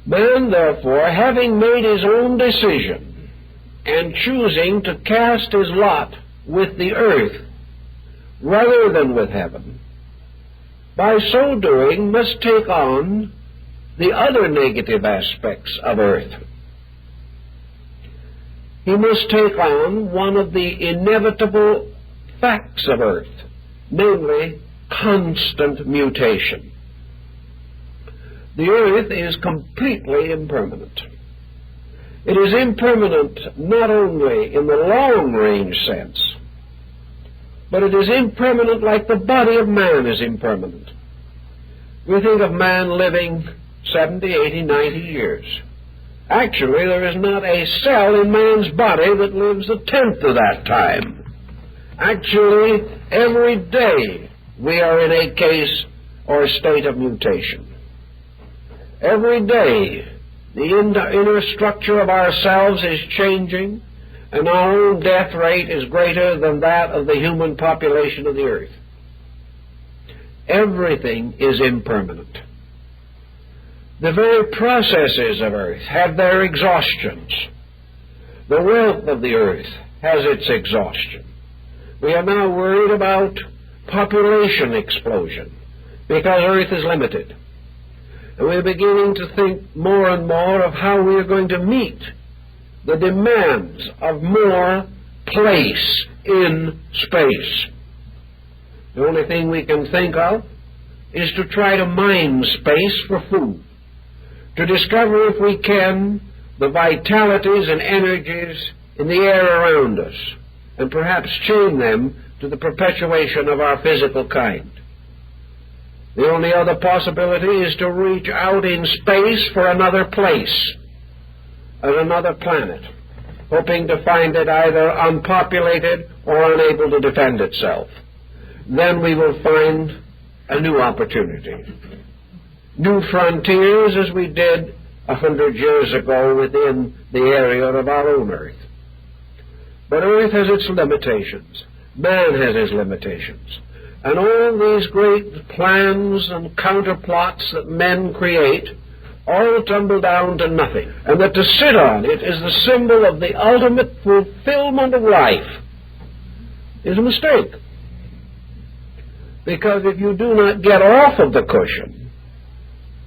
Man, therefore, having made his own decision and choosing to cast his lot with the earth rather than with heaven, by so doing must take on the other negative aspects of earth. He must take on one of the inevitable facts of earth, namely constant mutation. The earth is completely impermanent. It is impermanent not only in the long-range sense, but it is impermanent like the body of man is impermanent. We think of man living 70, 80, 90 years. Actually, there is not a cell in man's body that lives a tenth of that time. Actually, every day we are in a case or a state of mutation. Every day the inner structure of ourselves is changing, and our own death rate is greater than that of the human population of the earth. Everything is impermanent. The very processes of earth have their exhaustions. The wealth of the earth has its exhaustion. We are now worried about population explosion because earth is limited. And we're beginning to think more and more of how we are going to meet the demands of more place in space. The only thing we can think of is to try to mine space for food, to discover, if we can, the vitalities and energies in the air around us, and perhaps chain them to the perpetuation of our physical kind. The only other possibility is to reach out in space for another place and another planet, hoping to find it either unpopulated or unable to defend itself. Then we will find a new opportunity, new frontiers, as we did 100 years ago within the area of our own earth. But earth has its limitations. Man has his limitations. And all these great plans and counterplots that men create all tumble down to nothing. And that to sit on it is the symbol of the ultimate fulfillment of life is a mistake. Because if you do not get off of the cushion,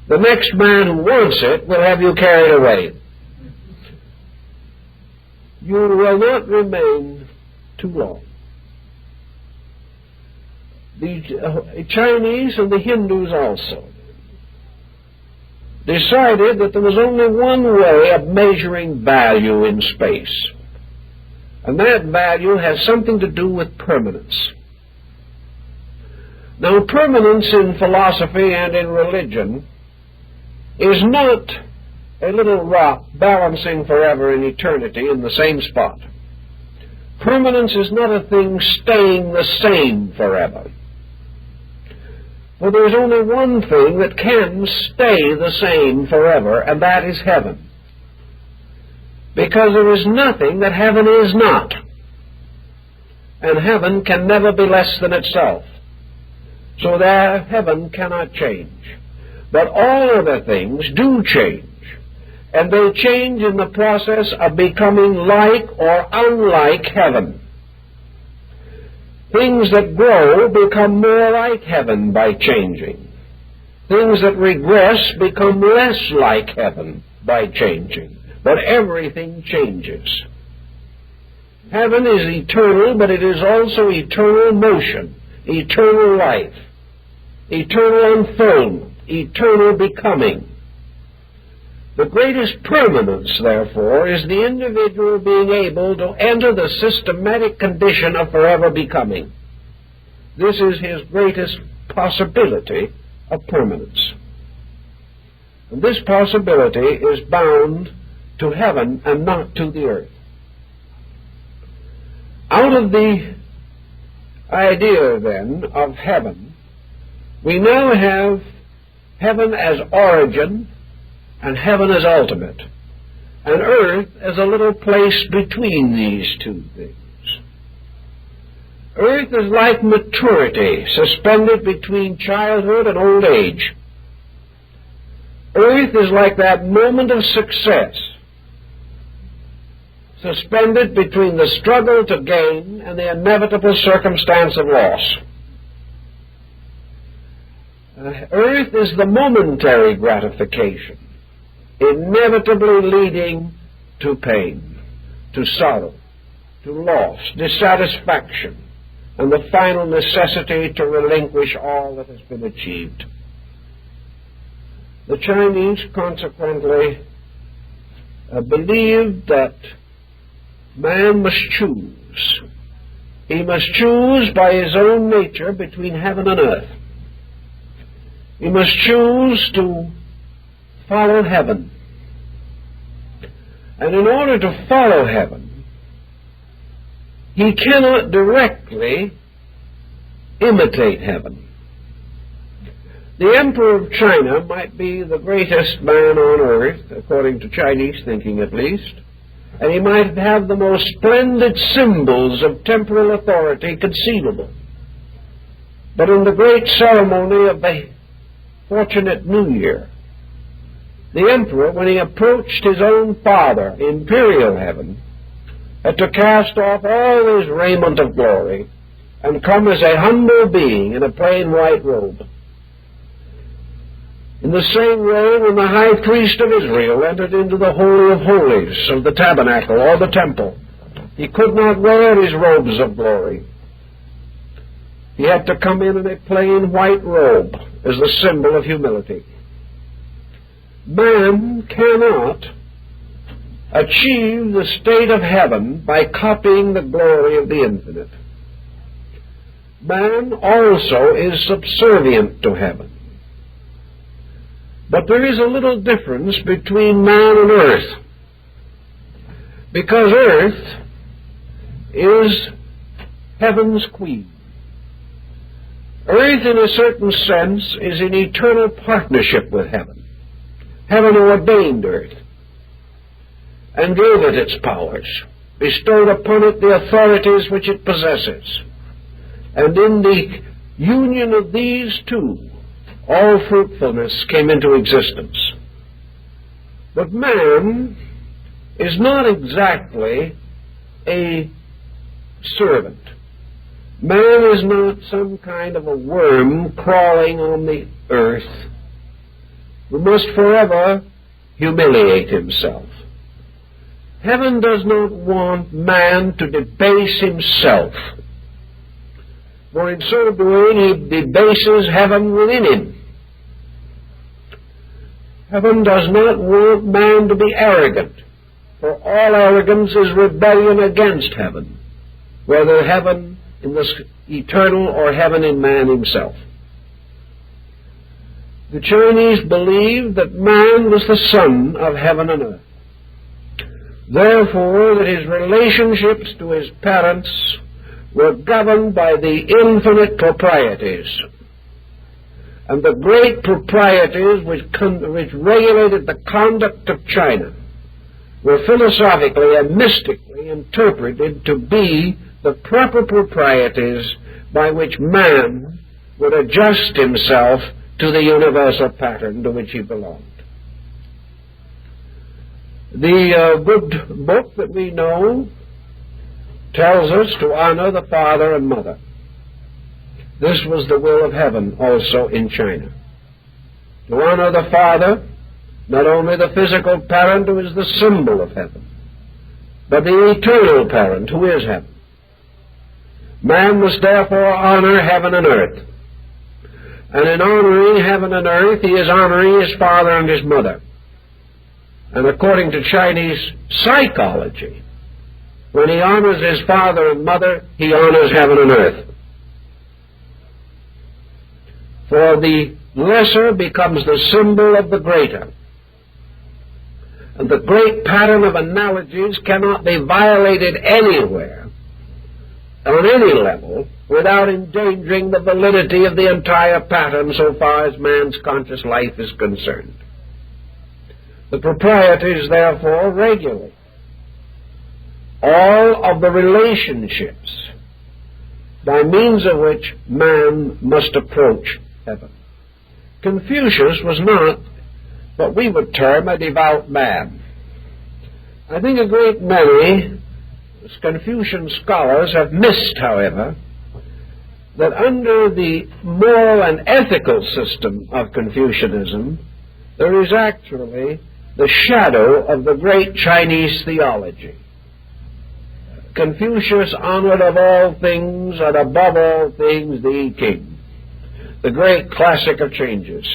the next man who wants it will have you carried away. You will not remain too long. The Chinese and the Hindus also decided that there was only one way of measuring value in space, and that value has something to do with permanence. Now, permanence in philosophy and in religion is not a little rock balancing forever in eternity in the same spot. Permanence is not a thing staying the same forever. For there's only one thing that can stay the same forever, and that is heaven. Because there is nothing that heaven is not. And heaven can never be less than itself. So there, heaven cannot change. But all other things do change. And they change in the process of becoming like or unlike heaven. Things that grow become more like heaven by changing. Things that regress become less like heaven by changing. But everything changes. Heaven is eternal, but it is also eternal motion, eternal life, eternal unfoldment, eternal becoming. The greatest permanence, therefore, is the individual being able to enter the systematic condition of forever becoming. This is his greatest possibility of permanence. And this possibility is bound to heaven and not to the earth. Out of the idea, then, of heaven, we now have heaven as origin and heaven as ultimate, and earth as a little place between these two things. Earth is like maturity, suspended between childhood and old age. Earth is like that moment of success, suspended between the struggle to gain and the inevitable circumstance of loss. Earth is the momentary gratification, inevitably leading to pain, to sorrow, to loss, dissatisfaction, and the final necessity to relinquish all that has been achieved. The Chinese, consequently, believed that man must choose. He must choose by his own nature between heaven and earth. He must choose to follow heaven. And in order to follow heaven, he cannot directly imitate heaven. The Emperor of China might be the greatest man on earth, according to Chinese thinking at least, and he might have the most splendid symbols of temporal authority conceivable. But in the great ceremony of the fortunate New Year, the emperor, when he approached his own father, imperial heaven, had to cast off all his raiment of glory and come as a humble being in a plain white robe. In the same way, when the high priest of Israel entered into the Holy of Holies of the tabernacle or the temple, he could not wear his robes of glory. He had to come in a plain white robe as the symbol of humility. Man cannot achieve the state of heaven by copying the glory of the infinite. Man also is subservient to heaven. But there is a little difference between man and earth, because earth is heaven's queen. Earth, in a certain sense, is in eternal partnership with heaven. Heaven ordained earth and gave it its powers, bestowed upon it the authorities which it possesses. And in the union of these two, all fruitfulness came into existence. But man is not exactly a servant. Man is not some kind of a worm crawling on the earth who must forever humiliate himself. Heaven does not want man to debase himself, for in so doing he debases heaven within him. Heaven does not want man to be arrogant, for all arrogance is rebellion against heaven, whether heaven in the eternal or heaven in man himself. The Chinese believed that man was the son of heaven and earth. Therefore, that his relationships to his parents were governed by the infinite proprieties. And the great proprieties which regulated the conduct of China were philosophically and mystically interpreted to be the proper proprieties by which man would adjust himself to the universal pattern to which he belonged. The good book that we know tells us to honor the father and mother. This was the will of heaven also in China. To honor the father, not only the physical parent who is the symbol of heaven, but the eternal parent who is heaven. Man must therefore honor heaven and earth. And in honoring heaven and earth, he is honoring his father and his mother. And according to Chinese psychology, when he honors his father and mother, he honors heaven and earth. For the lesser becomes the symbol of the greater. And the great pattern of analogies cannot be violated anywhere, on any level, without endangering the validity of the entire pattern so far as man's conscious life is concerned. The proprieties, therefore, regulate all of the relationships by means of which man must approach heaven. Confucius was not what we would term a devout man. I think a great many Confucian scholars have missed, however, that under the moral and ethical system of Confucianism, there is actually the shadow of the great Chinese theology. Confucius honored of all things and above all things the king, the great classic of changes,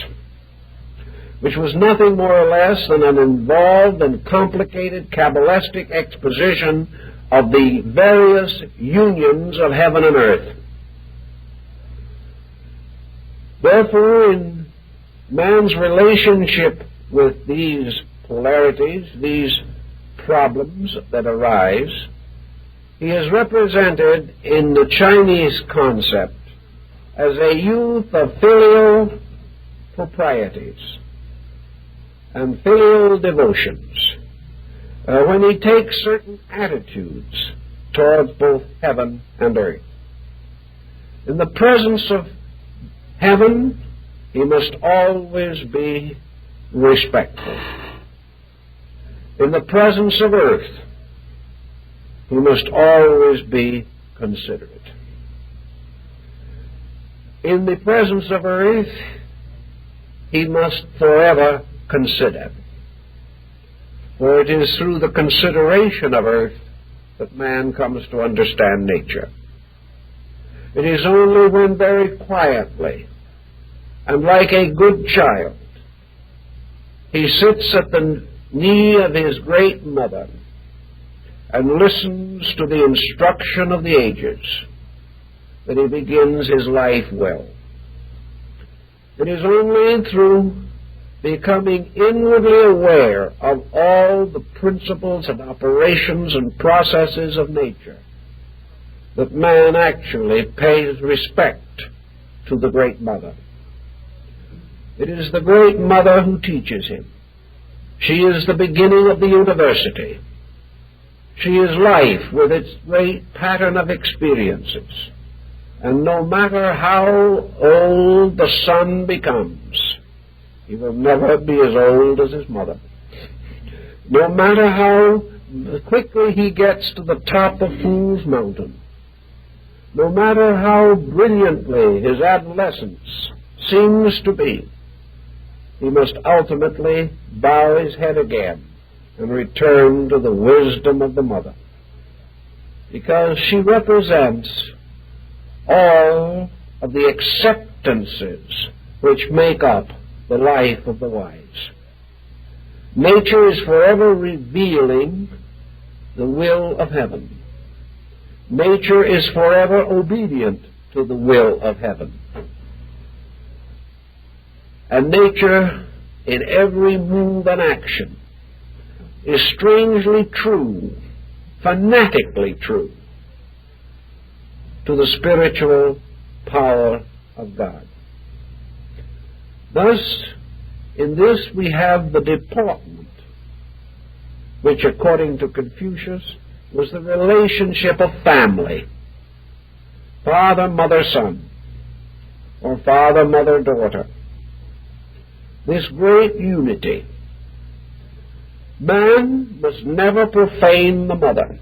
which was nothing more or less than an involved and complicated Kabbalistic exposition of the various unions of heaven and earth. Therefore, in man's relationship with these polarities, these problems that arise, he is represented in the Chinese concept as a youth of filial proprieties and filial devotions, when he takes certain attitudes towards both heaven and earth. In the presence of heaven, he must always be respectful. In the presence of earth, he must always be considerate. In the presence of earth, he must forever consider. For it is through the consideration of earth that man comes to understand nature. It is only when very quietly and like a good child he sits at the knee of his great mother and listens to the instruction of the ages that he begins his life well. It is only through becoming inwardly aware of all the principles and operations and processes of nature that man actually pays respect to the Great Mother. It is the Great Mother who teaches him. She is the beginning of the university. She is life with its great pattern of experiences. And no matter how old the son becomes, he will never be as old as his mother. No matter how quickly he gets to the top of Fool's Mountain, no matter how brilliantly his adolescence seems to be, he must ultimately bow his head again and return to the wisdom of the mother, because she represents all of the acceptances which make up the life of the wise. Nature is forever revealing the will of heaven. Nature is forever obedient to the will of heaven. And nature, in every move and action, is strangely true, fanatically true, to the spiritual power of God. Thus, in this we have the deportment, which according to Confucius was the relationship of family, father, mother, son, or father, mother, daughter. This great unity. Man must never profane the mother,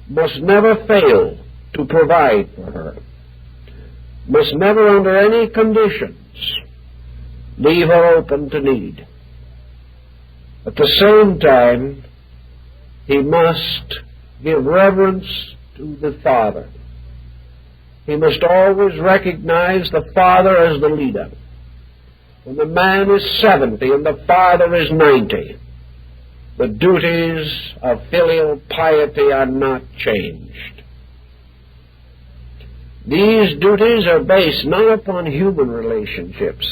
must never fail to provide for her, must never under any conditions leave her open to need. At the same time, he must give reverence to the father. He must always recognize the father as the leader. When the man is 70 and the father is 90, the duties of filial piety are not changed. These duties are based not upon human relationships,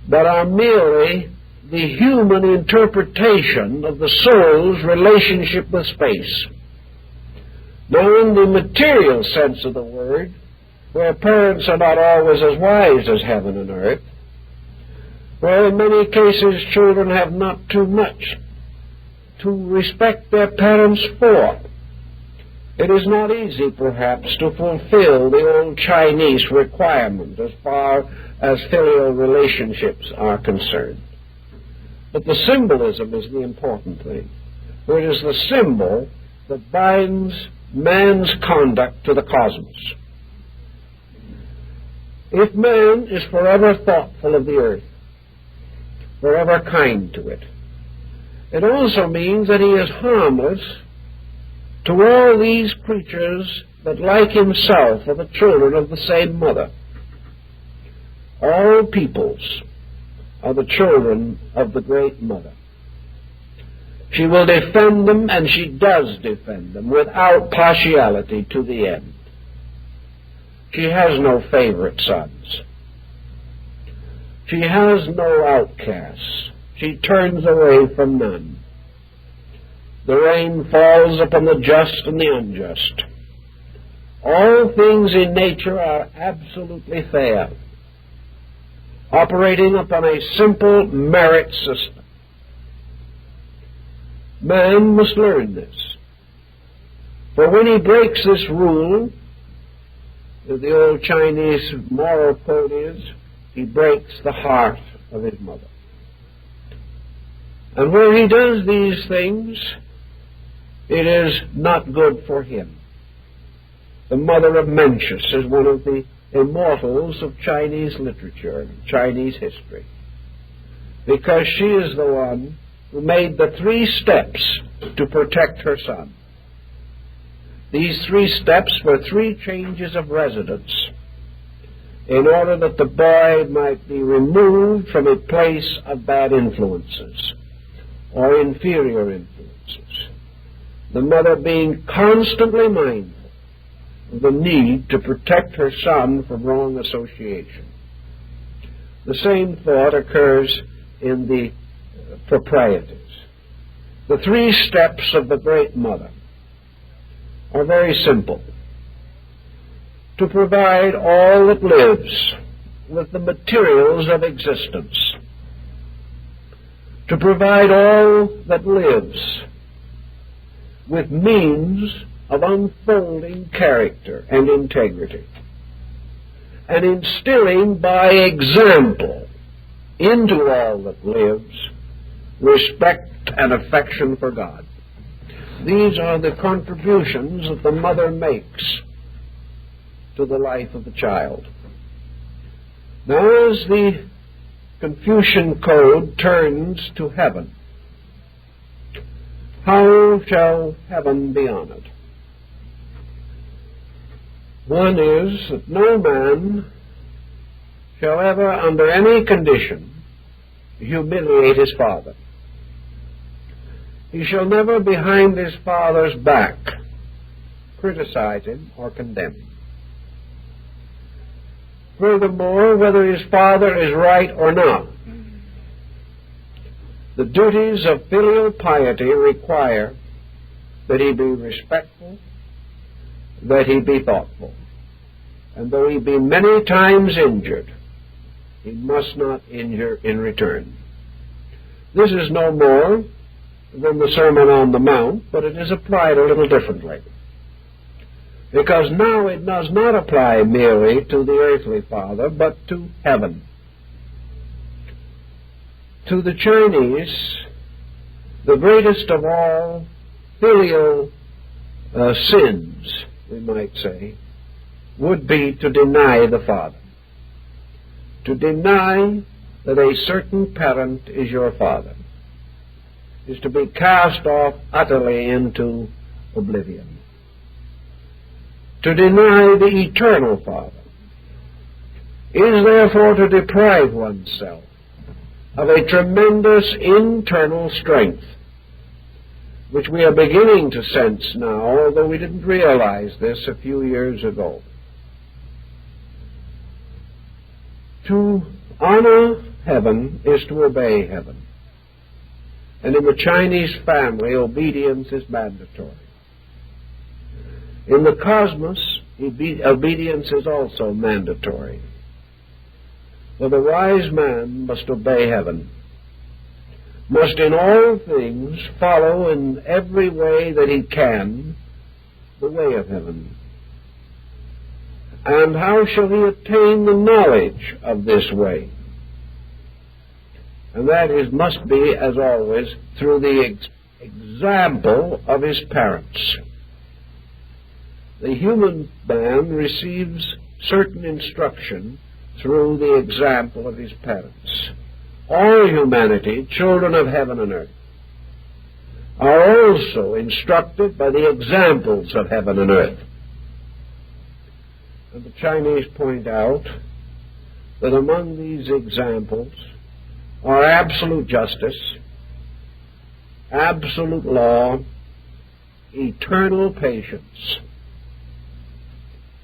but are merely the human interpretation of the soul's relationship with space. Now, in the material sense of the word, where parents are not always as wise as heaven and earth, where in many cases children have not too much to respect their parents for, it is not easy, perhaps, to fulfill the old Chinese requirement as far as filial relationships are concerned. But the symbolism is the important thing, for it is the symbol that binds man's conduct to the cosmos. If man is forever thoughtful of the earth, forever kind to it, it also means that he is harmless to all these creatures that, like himself, are the children of the same mother. All peoples are the children of the great mother. She will defend them, and she does defend them, without partiality to the end. She has no favorite sons. She has no outcasts. She turns away from none. The rain falls upon the just and the unjust. All things in nature are absolutely fair, operating upon a simple merit system. Man must learn this, for when he breaks this rule, as the old Chinese moral quote is, he breaks the heart of his mother. And where he does these things, it is not good for him. The mother of Mencius is one of the immortals of Chinese literature, Chinese history, because she is the one who made the 3 steps to protect her son. These 3 steps were 3 changes of residence in order that the boy might be removed from a place of bad influences or inferior influences, the mother being constantly mindful of the need to protect her son from wrong association. The same thought occurs in the Proprieties. The 3 steps of the Great Mother are very simple. To provide all that lives with the materials of existence. To provide all that lives with means of unfolding character and integrity, and instilling by example into all that lives respect and affection for God. These are the contributions that the mother makes to the life of the child. Now, as the Confucian code turns to heaven, how shall heaven be honored? One is that no man shall ever, under any condition, humiliate his father. He shall never, behind his father's back, criticize him or condemn him. Furthermore, whether his father is right or not, the duties of filial piety require that he be respectful, that he be thoughtful, and though he be many times injured, he must not injure in return. This is no more than the Sermon on the Mount, but it is applied a little differently. Because now it does not apply merely to the earthly father, but to heaven. To the Chinese, the greatest of all filial sins, we might say, would be to deny the Father. To deny that a certain parent is your father is to be cast off utterly into oblivion. To deny the eternal Father is therefore to deprive oneself of a tremendous internal strength, which we are beginning to sense now, although we didn't realize this a few years ago. To honor heaven is to obey heaven. And in the Chinese family, obedience is mandatory. In the cosmos, obedience is also mandatory. For the wise man must obey heaven, must in all things follow in every way that he can the way of heaven. And how shall he attain the knowledge of this way? And that must be, as always, through the example of his parents. The human man receives certain instruction through the example of his parents. All humanity, children of heaven and earth, are also instructed by the examples of heaven and earth. And the Chinese point out that among these examples are absolute justice, absolute law, eternal patience,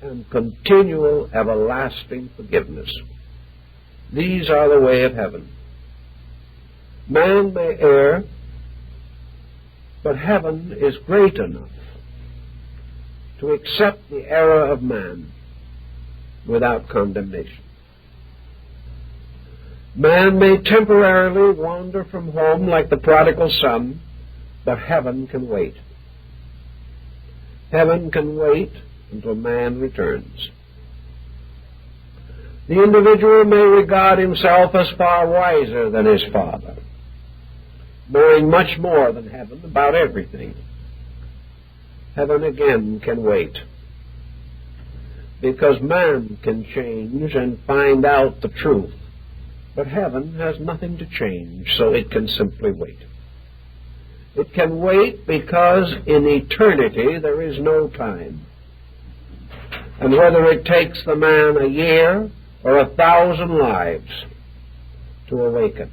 and continual everlasting forgiveness. These are the way of heaven. Man may err, but heaven is great enough to accept the error of man without condemnation. Man may temporarily wander from home like the prodigal son, but heaven can wait. Heaven can wait until man returns. The individual may regard himself as far wiser than his father, knowing much more than heaven about everything. Heaven again can wait, because man can change and find out the truth, but heaven has nothing to change, so it can simply wait. It can wait because in eternity there is no time. And whether it takes the man a year or 1,000 lives to awaken,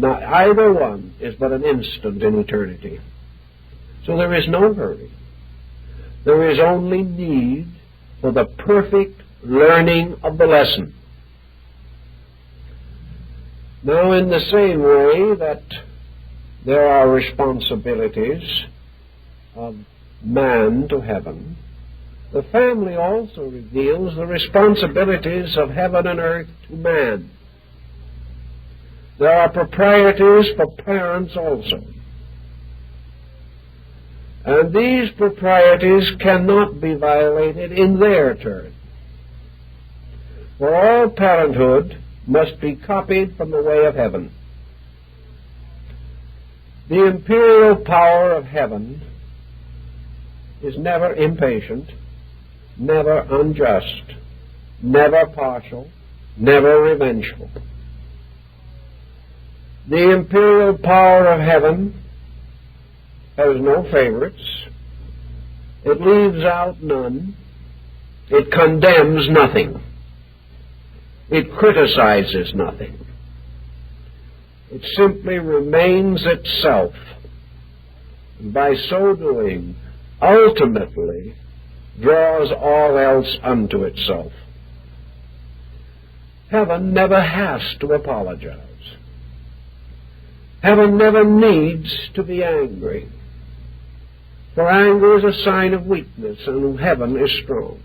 either one is but an instant in eternity. So there is no hurry. There is only need for the perfect learning of the lesson. Now, in the same way that there are responsibilities of man to heaven, the family also reveals the responsibilities of heaven and earth to man. There are proprieties for parents also. And these proprieties cannot be violated in their turn. For all parenthood must be copied from the way of heaven. The imperial power of heaven is never impatient, never unjust, never partial, never revengeful. The imperial power of heaven has no favorites. It leaves out none. It condemns nothing. It criticizes nothing. It simply remains itself, and by so doing, ultimately draws all else unto itself. Heaven never has to apologize. Heaven never needs to be angry, for anger is a sign of weakness, and heaven is strong.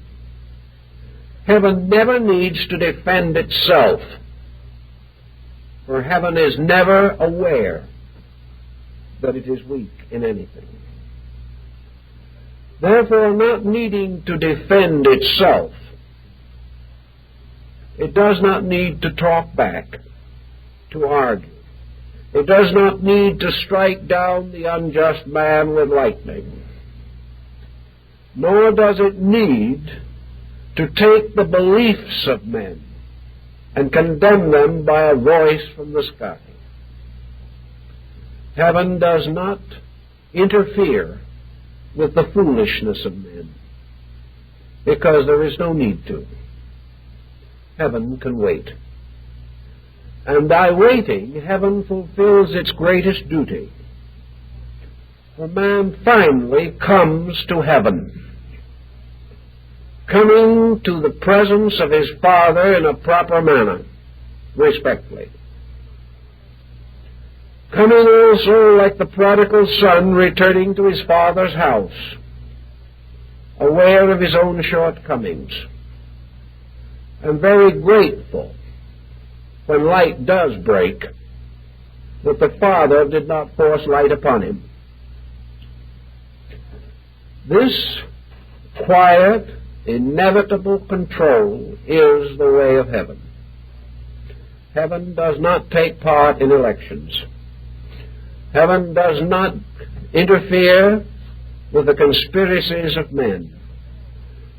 Heaven never needs to defend itself, for heaven is never aware that it is weak in anything. Therefore, not needing to defend itself, it does not need to talk back, to argue. It does not need to strike down the unjust man with lightning. Nor does it need to take the beliefs of men and condemn them by a voice from the sky. Heaven does not interfere with the foolishness of men, because there is no need to. Heaven can wait. And by waiting, heaven fulfills its greatest duty. For man finally comes to heaven, coming to the presence of his Father in a proper manner, respectfully. Coming also like the prodigal son returning to his father's house, aware of his own shortcomings, and very grateful when light does break that the Father did not force light upon him. This quiet, inevitable control is the way of heaven. Heaven does not take part in elections. Heaven does not interfere with the conspiracies of men,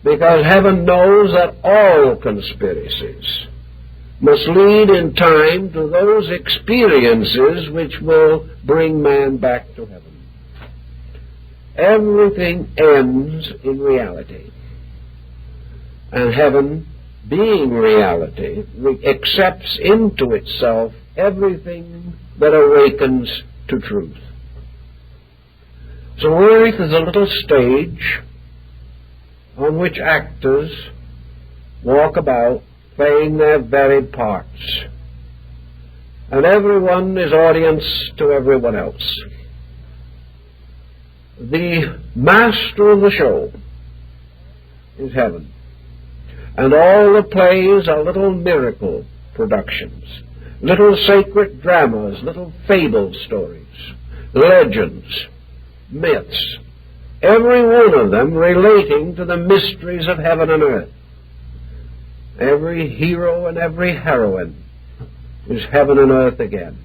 because heaven knows that all conspiracies must lead in time to those experiences which will bring man back to heaven. Everything ends in reality, and heaven, being reality, accepts into itself everything that awakens to truth. So earth is a little stage on which actors walk about playing their varied parts, and everyone is audience to everyone else. The master of the show is heaven, and all the plays are little miracle productions, little sacred dramas, little fable stories, legends, myths, every one of them relating to the mysteries of heaven and earth. Every hero and every heroine is heaven and earth again,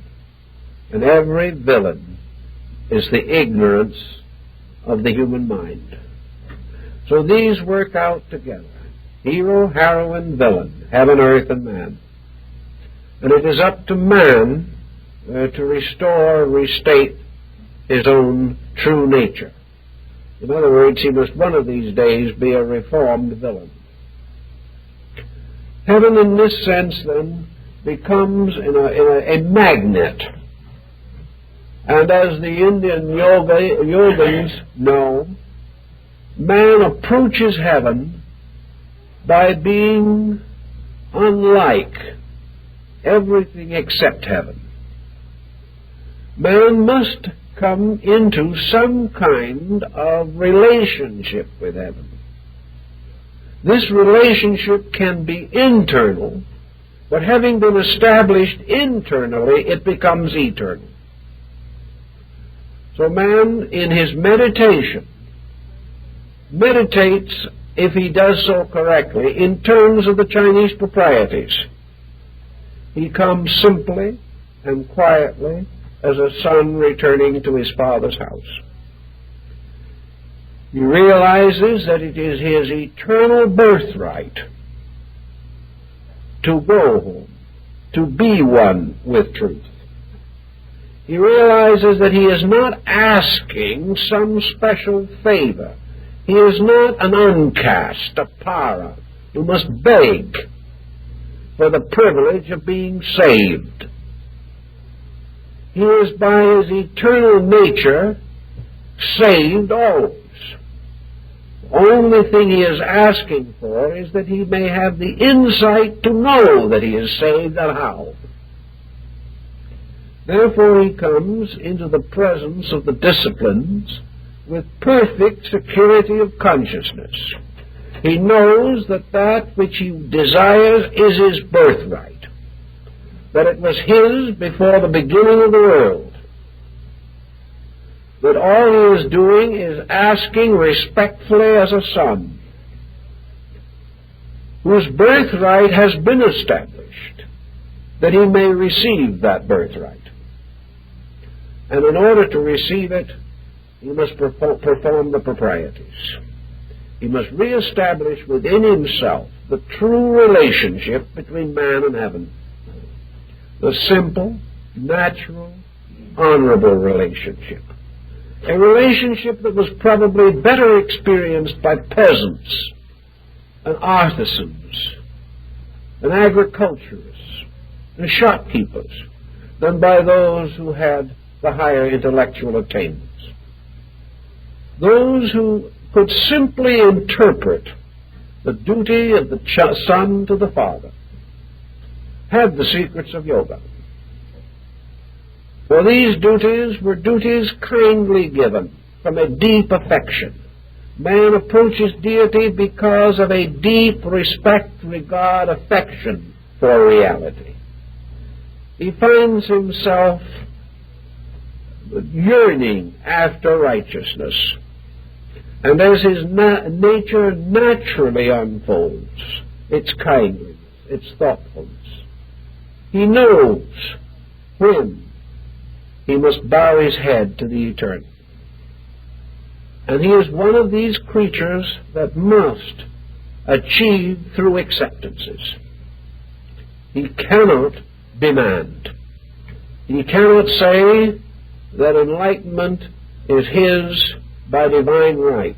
and every villain is the ignorance of the human mind. So these work out together: hero, heroine, villain, heaven, earth, and man. And it is up to man to restore, restate his own true nature. In other words, he must one of these days be a reformed villain. Heaven, in this sense, then, becomes a magnet. And as the Indian yogins know, man approaches heaven by being unlike everything except heaven. Man must come into some kind of relationship with heaven. This relationship can be internal, but having been established internally, it becomes eternal. So man, in his meditation, meditates, if he does so correctly, in terms of the Chinese proprieties. He comes simply and quietly as a son returning to his father's house. He realizes that it is his eternal birthright to go home, to be one with truth. He realizes that he is not asking some special favor. He is not an uncast, a para, who must beg for the privilege of being saved. He is by his eternal nature saved always. The only thing he is asking for is that he may have the insight to know that he is saved and how. Therefore he comes into the presence of the disciplines with perfect security of consciousness. He knows that that which he desires is his birthright, that it was his before the beginning of the world, that all he is doing is asking respectfully as a son, whose birthright has been established, that he may receive that birthright. And in order to receive it, he must perform the proprieties. He must reestablish within himself the true relationship between man and heaven, the simple, natural, honorable relationship, a relationship that was probably better experienced by peasants and artisans and agriculturists and shopkeepers than by those who had the higher intellectual attainments. Those who could simply interpret the duty of the son to the father had the secrets of yoga. For these duties were duties kindly given from a deep affection. Man approaches deity because of a deep respect, regard, affection for reality. He finds himself yearning after righteousness. And as his nature naturally unfolds, its kindliness, its thoughtfulness, he knows when he must bow his head to the eternal. And he is one of these creatures that must achieve through acceptances. He cannot demand. He cannot say that enlightenment is his by divine right.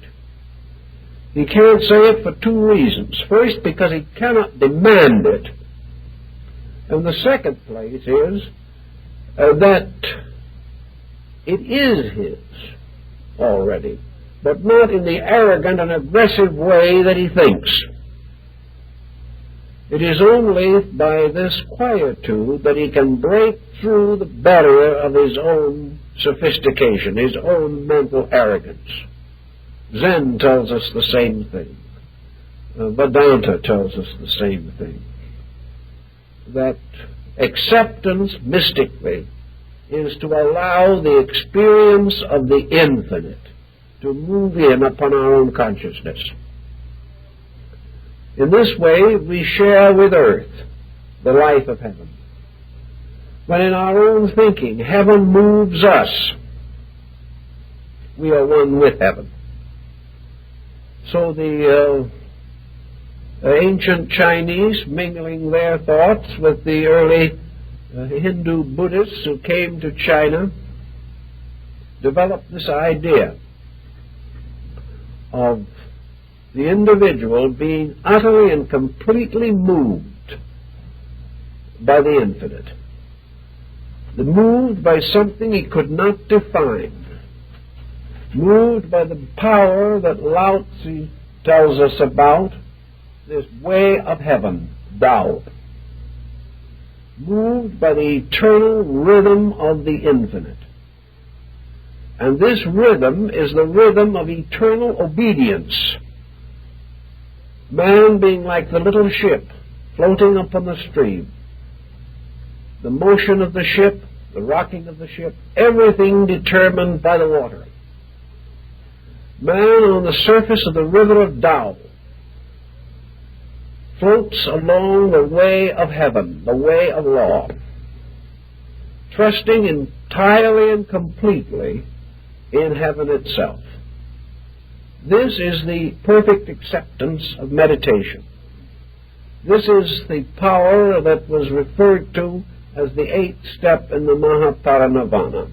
He can't say it for two reasons. First, because he cannot demand it. And the second place is that it is his already, but not in the arrogant and aggressive way that he thinks. It is only by this quietude that he can break through the barrier of his own sophistication, his own mental arrogance. Zen tells us the same thing. Vedanta tells us the same thing. That acceptance mystically is to allow the experience of the infinite to move in upon our own consciousness. In this way, we share with earth the life of heaven. When in our own thinking, heaven moves us, we are one with heaven. So the ancient Chinese, mingling their thoughts with the early Hindu Buddhists who came to China, developed this idea of the individual being utterly and completely moved by the infinite. Moved by something he could not define. Moved by the power that Lao Tzu tells us about, this way of heaven, Tao. Moved by the eternal rhythm of the infinite. And this rhythm is the rhythm of eternal obedience. Man being like the little ship floating upon the stream. The motion of the ship, the rocking of the ship, everything determined by the water. Man on the surface of the river of Tao floats along the way of heaven, the way of law, trusting entirely and completely in heaven itself. This is the perfect acceptance of meditation. This is the power that was referred to as the eighth step in the Mahaparinirvana.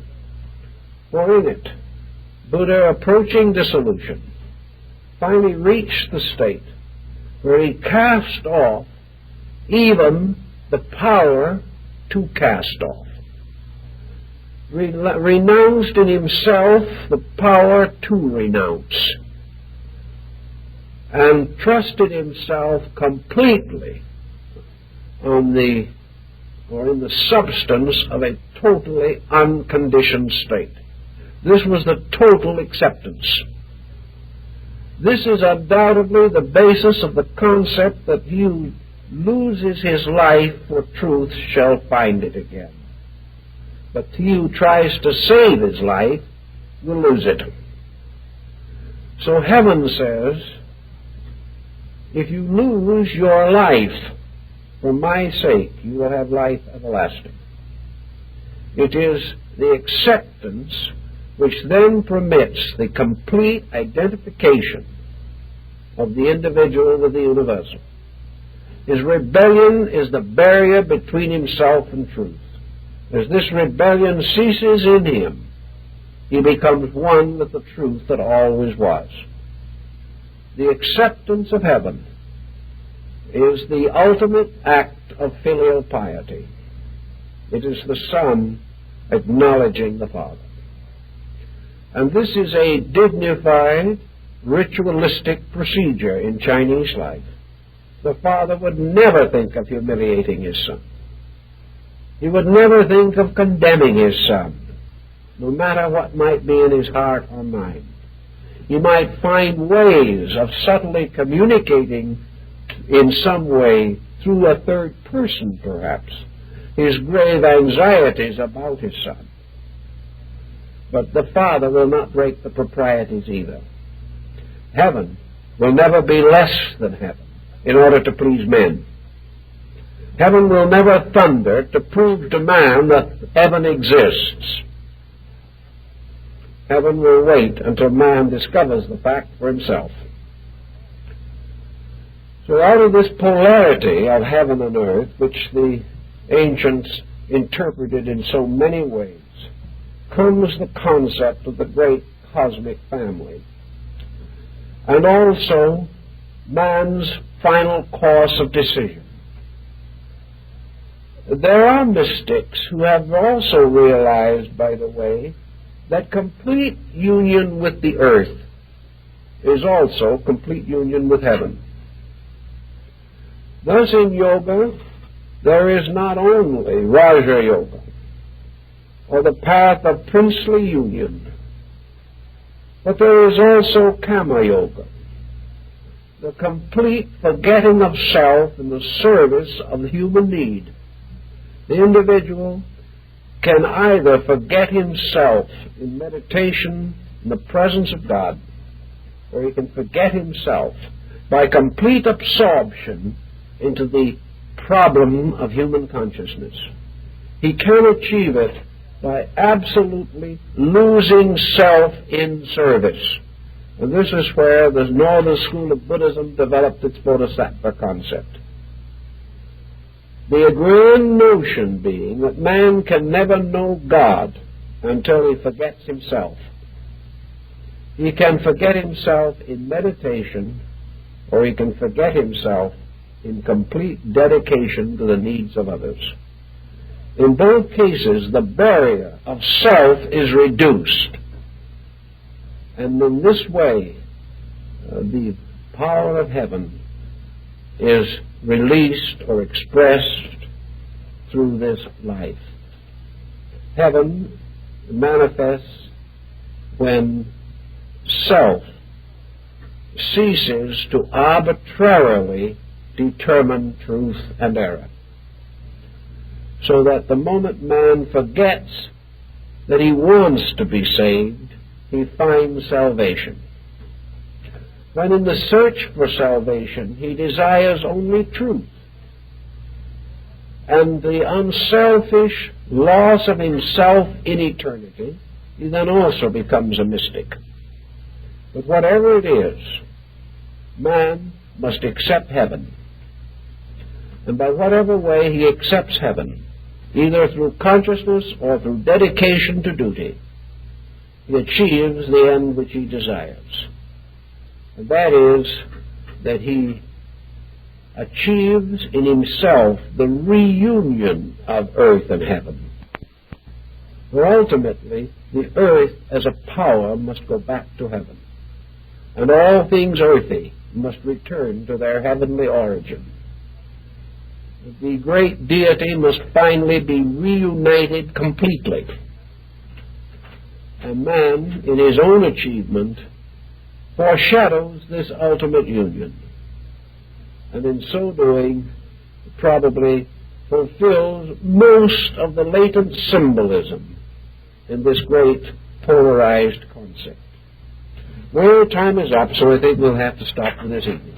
For in it, Buddha, approaching dissolution, finally reached the state where he cast off even the power to cast off. Renounced in himself the power to renounce, and trusted himself completely in the substance of a totally unconditioned state. This was the total acceptance. This is undoubtedly the basis of the concept that he who loses his life for truth shall find it again. But he who tries to save his life will lose it. So heaven says, if you lose your life for my sake, you will have life everlasting. It is the acceptance which then permits the complete identification of the individual with the universal. His rebellion is the barrier between himself and truth. As this rebellion ceases in him, he becomes one with the truth that always was. The acceptance of heaven is the ultimate act of filial piety. It is the Son acknowledging the Father. And this is a dignified, ritualistic procedure in Chinese life. The Father would never think of humiliating his Son. He would never think of condemning his Son, no matter what might be in his heart or mind. He might find ways of subtly communicating in some way, through a third person perhaps, his grave anxieties about his Son. But the Father will not break the proprieties either. Heaven will never be less than heaven in order to please men. Heaven will never thunder to prove to man that heaven exists. Heaven will wait until man discovers the fact for himself. So out of this polarity of heaven and earth, which the ancients interpreted in so many ways, comes the concept of the great cosmic family, and also man's final course of decision. There are mystics who have also realized, by the way, that complete union with the earth is also complete union with heaven. Thus in yoga, there is not only Raja Yoga, or the path of princely union, but there is also Kama Yoga, the complete forgetting of self in the service of human need. The individual can either forget himself in meditation in the presence of God, or he can forget himself by complete absorption into the problem of human consciousness. He can achieve it by absolutely losing self in service. And this is where the northern school of Buddhism developed its Bodhisattva concept. The grand notion being that man can never know God until he forgets himself. He can forget himself in meditation, or he can forget himself in complete dedication to the needs of others. In both cases, the barrier of self is reduced. And in this way, the power of heaven is released or expressed through this life. Heaven manifests when self ceases to arbitrarily determine truth and error. So that the moment man forgets that he wants to be saved, he finds salvation. When in the search for salvation, he desires only truth. And the unselfish loss of himself in eternity, he then also becomes a mystic. But whatever it is, man must accept heaven. And by whatever way he accepts heaven, either through consciousness or through dedication to duty, he achieves the end which he desires. And that is that he achieves in himself the reunion of earth and heaven. For ultimately, the earth as a power must go back to heaven, and all things earthy must return to their heavenly origin. The great deity must finally be reunited completely. And man, in his own achievement, foreshadows this ultimate union, and in so doing probably fulfills most of the latent symbolism in this great polarized concept. Well, time is up, so I think we'll have to stop for this evening.